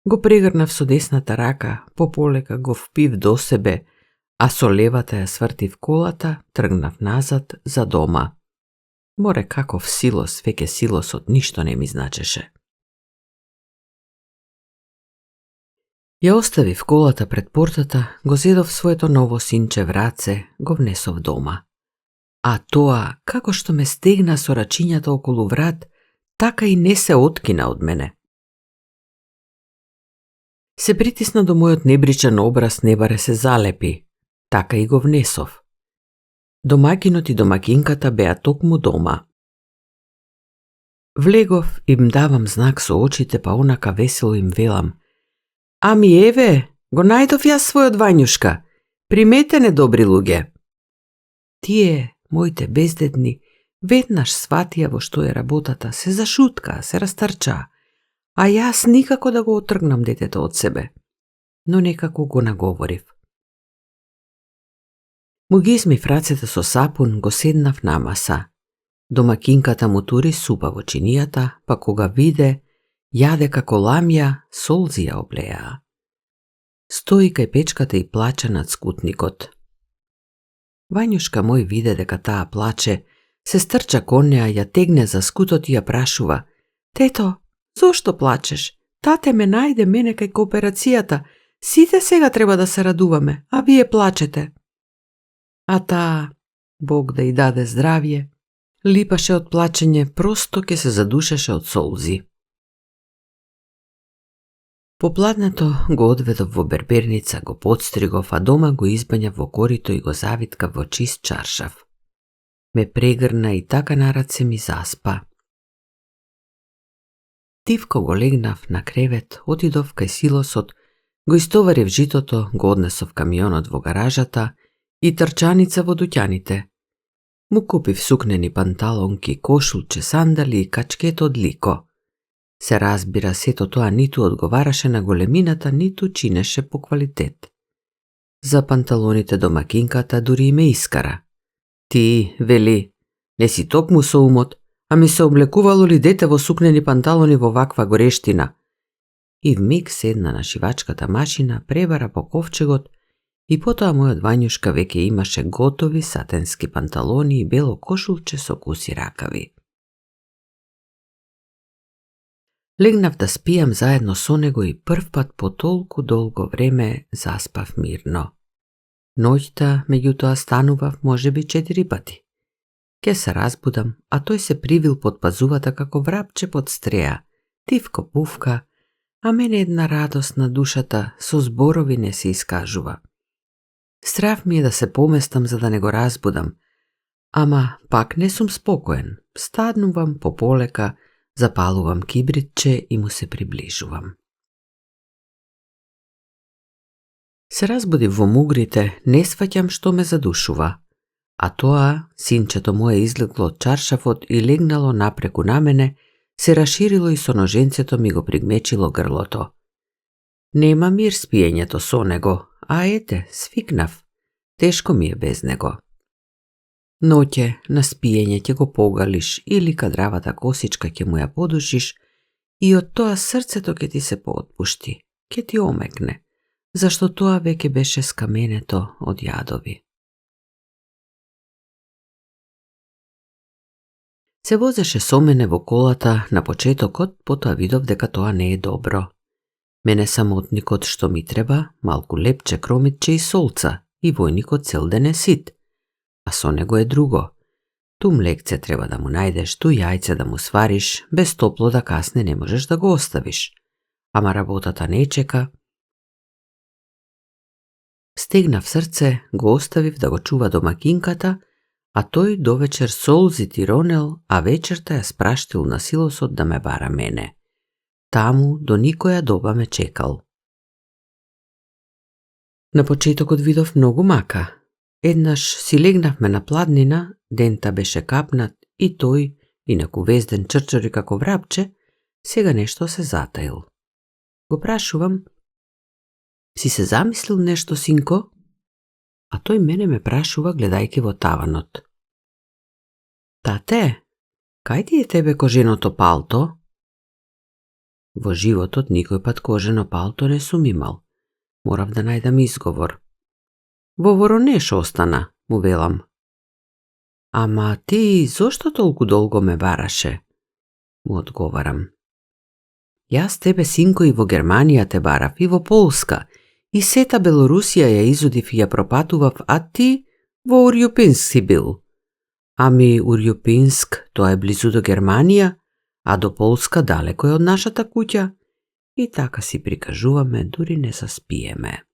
Го прегрнав со десната рака, пополека го впив до себе, а со левата ја свртив колата, тргнав назад за дома. Море каков силос, веќе силосот ништо не ми значеше. Ја оставив колата пред портата, го зедов своето ново синче в раце, го внесов дома. А тоа, како што ме стегна со рачињата околу врат, така и не се откина од мене. Се притисна до мојот небричен образ, не баре се залепи, така и го внесов. Домакинот и домакинката беа токму дома. Влегов, им давам знак со очите, па онака весело им велам. Ами еве, го најдов јас својот Вањушка, приметене добри луѓе. Тие, моите бездедни, веднаш сватија во што е работата, се зашутка, се растрча, а јас никако да го отргнам детето од себе, но некако го наговорив. Му ги измив рацете со сапун, го седнав на маса. Домакинката му тури супа во чинијата, па кога виде, јаде како ламја, солзи ја облеа. Стои кај печката и плаче над скутникот. Вањушка мој виде дека таа плаче, се стрча кон неа, ја тегне за скутот и ја прашува. Тето, зошто плачеш? Тате ме најде мене кај кооперацијата. Сите сега треба да се радуваме, а вие плачете. А таа, Бог да й даде здравје, липаше од плачење, просто ке се задушеше од солзи. Попладнето го одведов во берберница, го подстригов, а дома го избањав во корито и го завиткав во чист чаршав. Ме прегрна и така на раце ми заспа. Тивко го легнав на кревет, отидов кај силосот, го истоварив житото, го однесов камионот во гаражата и трчаница во дуќаните. Му купив сукнени панталонки, кошулче, сандали и качкет од лико. Се разбира, сето тоа ниту одговараше на големината, ниту чинеше по квалитет. За панталоните домакинката дури и ме искара. Ти, вели, не си токму со умот, а ми се облекувало ли дете во сукнени панталони во ваква горештина? И вмиг седна на шивачката машина, пребара по ковчегот и потоа мојот Вањушка веќе имаше готови сатенски панталони и бело кошулче со куси ракави. Легнав да спијам заедно со него и првпат по толку долго време заспав мирно. Ноќта, меѓутоа, станував можеби 4 пати. Ке се разбудам, а тој се привил под пазувата како врапче под стреја, тивко пувка, а мене една радост на душата со зборови не се искажува. Страв ми е да се поместам за да не го разбудам, ама пак не сум спокоен. Стаднувам пополека, запалувам кибритче и му се приближувам. Се разбудив во мугрите, не сваќам што ме задушува, а тоа, синчето мое излегло од чаршафот и легнало напреку на мене, се раширило и со ноженцето ми го пригмечило грлото. Нема мир спиењето со него, а ете, свикнав. Тешко ми е без него. Ноќе на спиење ќе го погалиш или кадравата косичка ќе му ја подушиш и од тоа срцето ќе ти се поотпушти, ќе ти омекне, зашто тоа веќе беше скаменето од јадови. Се возеше со мене во колата на почетокот, потоа видов дека тоа не е добро. Мене самотникот што ми треба, малку лепче, кромитче и солца, и војникот цел ден е сит. А со него е друго. Ту млекце треба да му најдеш, ту јајце да му свариш, без топло да касне не можеш да го оставиш. Ама работата не чека. Стегнав срце, го оставив да го чува домакинката, а тој довечер солзи ти ронел, а вечерта ја спраштил на силосот да ме бара мене. Таму до никоја доба ме чекал. На почетокот видов многу мака. Еднаш си легнавме на пладнина, дента беше капнат и тој, инаку везден чрчори како врапче, сега нешто се затаил. Го прашувам: си се замислил нешто, синко? А тој мене ме прашува гледајќи во таванот. Тате, кај ти е тебе коженото палто? Во животот никој пат кожено палто не сум имал. Морав да најдам изговор. Во Воронеж остана, му велам. Ама ти зошто толку долго ме бараше? Му одговарам. Јас тебе, синко, и во Германија те барав, и во Полска, и сета Белорусија ја изудив и ја пропатував, а ти во Урјупинск си бил. Ами Урјупинск, тоа е близу до Германија, а до Полска далеко е од нашата куќа. И така си прикажуваме, дури не заспиеме.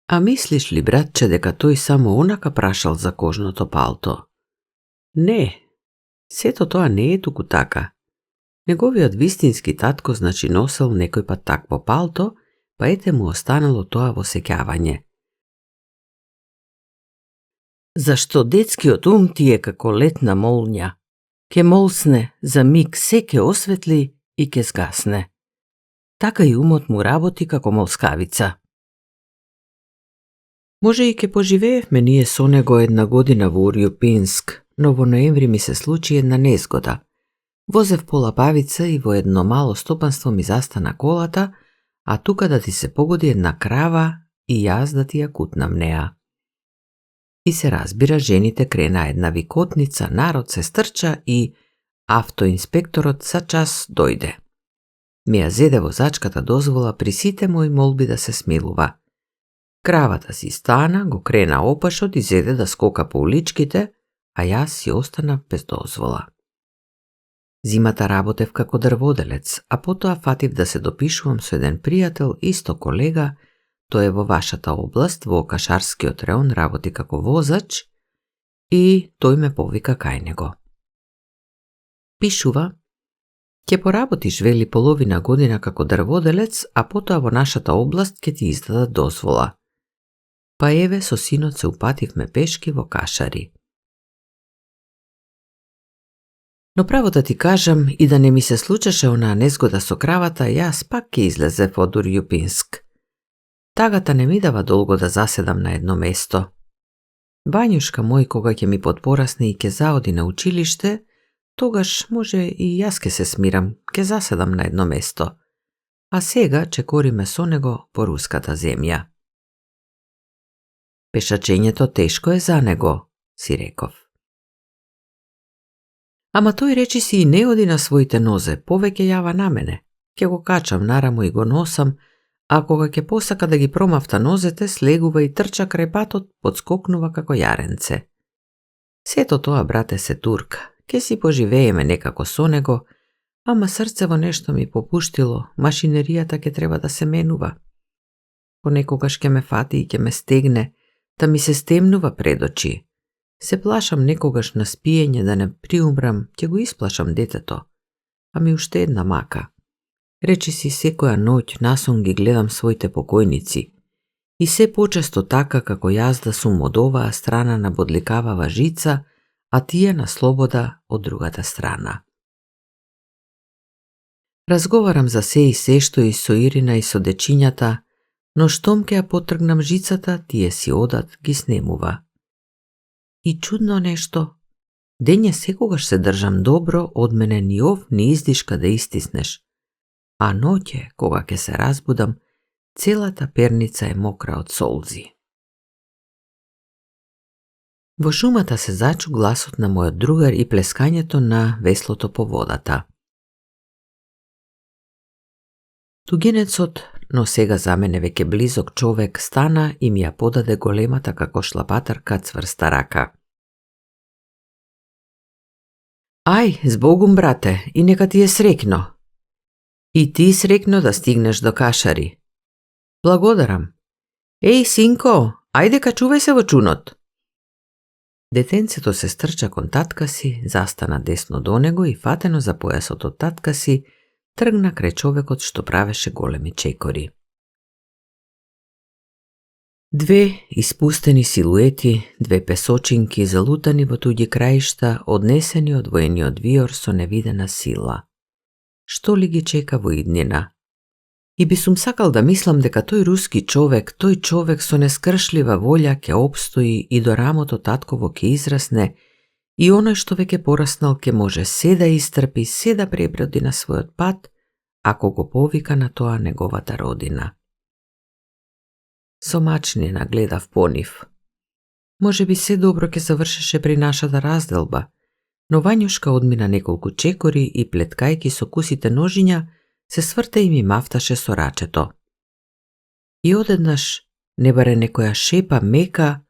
А мислиш ли, братче, дека тој само онака прашал за кожното палто? Не, сето тоа не е туку така. Неговиот вистински татко значи носел некој пат такво палто, па ете му останало тоа во сеќавање. Зашто детскиот ум ти е како летна молња. Ке молсне, за миг се ке осветли и ке згасне. Така и умот му работи како молскавица. Може и ке поживеевме ние со него една година во Урјупинск, но во ноември ми се случи една незгода. Возев по лабавица и во едно мало стопанство ми застана колата, а тука да ти се погоди една крава и јас да ти ја кутнам неа. И се разбира, жените крена една викотница, народ се стрча и автоинспекторот за час дојде. Ми ја зеде возачката дозвола при сите мои молби да се смилува. Кравата си стана, го крена опашот и зеде да скока по уличките, а јас си останав без дозвола. Зимата работев како дрводелец, а потоа фатив да се допишувам со еден пријател, исто колега, тој е во вашата област, во кашарскиот реон работи како возач, и тој ме повика кај него. Пишува: ќе поработиш, вели, половина година како дрводелец, а потоа во нашата област ќе ти издадат дозвола. Па еве, со синот се упативме пешки во Кашари. Но право да ти кажам, и да не ми се случеше онаа незгода со кравата, јас пак ќе излезев од Урјупинск. Тагата не ми дава долго да заседам на едно место. Вањушка мој, кога ќе ми подпорасне и ќе заоди на училиште, тогаш може и јас ќе се смирам, ќе заседам на едно место. А сега чекориме со него по руската земја. Пешачењето тешко е за него, си реков. Ама тој речи си и не оди на своите нозе, повеќе јава на мене. Ке го качам нарамо и го носам, а кога ќе посака да ги промавта нозете, слегува и трча крај патот, подскокнува како јаренце. Сето тоа, брате, се турка. Ке си поживееме некако со него, ама срцево нешто ми попуштило, машинеријата ќе треба да се менува. Понекогаш ќе ме фати и ќе ме стегне, та ми се стемнува пред очи. Се плашам некогаш на спиење да не приумрам, ќе го исплашам детето. Ами уште една мака. Речи си секоја ноќ насон ги гледам своите покојници. И се почесто така како јас да сум од оваа страна на бодликавава жица, а тие на слобода од другата страна. Разговарам за се и се што и со Ирина и со дечињата, но штом ќе ја потргнам жицата, тие си одат, ги снемува. И чудно нешто, дење секогаш се држам добро, од мене ни ов ни издишка да истиснеш, а ноќе, кога ќе се разбудам, целата перница е мокра од солзи. Во шумата се зачу гласот на мојот другар и плескањето на веслото по водата. Тугинецот, но сега за мене веќе близок човек, стана и ми ја подаде големата како шлапатарка цврста рака. Ај, збогум, брате, и нека ти е среќно. И ти среќно да стигнеш до Кашари. Благодарам. Еј, синко, ајде качувај се во чунот. Детенцето се стрча кон татка си, застана десно до него и фатено за појасот од татка си, тргна крај човекот што правеше големи чекори. Две испустени силуети, две песочинки залутани во туѓи краишта, однесени од воениот виор со невидена сила. Што ли ги чека во иднина? И би сум сакал да мислам дека тој руски човек, тој човек со нескршлива волја ќе обстои и до рамото татково ќе израсне и оној што веќе пораснал ќе може се да истрпи, се да преброди на својот пат, ако го повика на тоа неговата родина. Со мачнина гледав по нив. Може би се добро ќе завршеше при нашата разделба, но Вањушка одмина неколку чекори и плеткајки со кусите ножиња, се сврте и ми мафташе со рачето. И одеднаш не баре некоја шепа мека,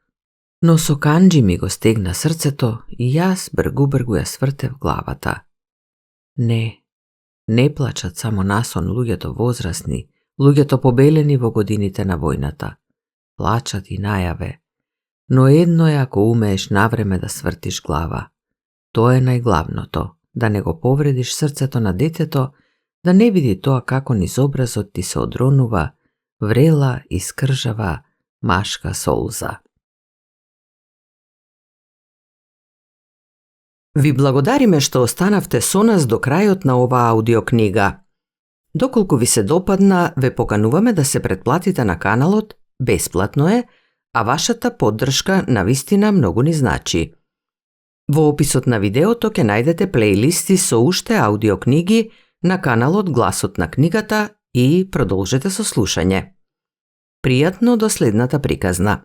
но со канџи ми го стегна срцето и јас бргу ја свртев главата. Не плачат само насон луѓето возрасни, луѓето побелени во годините на војната. Плачат и најаве. Но едно е ако умееш навреме да свртиш глава. Тоа е најглавното, да не го повредиш срцето на детето, да не види тоа како низ образот ти се одронува врела и скржава машка солза. Ви благодариме што останавте со нас до крајот на оваа аудиокнига. Доколку ви се допадна, ве покануваме да се претплатите на каналот, бесплатно е, а вашата поддршка навистина многу ни значи. Во описот на видеото ќе најдете плейлисти со уште аудиокниги на каналот Гласот на книгата и продолжете со слушање. Пријатно до следната приказна.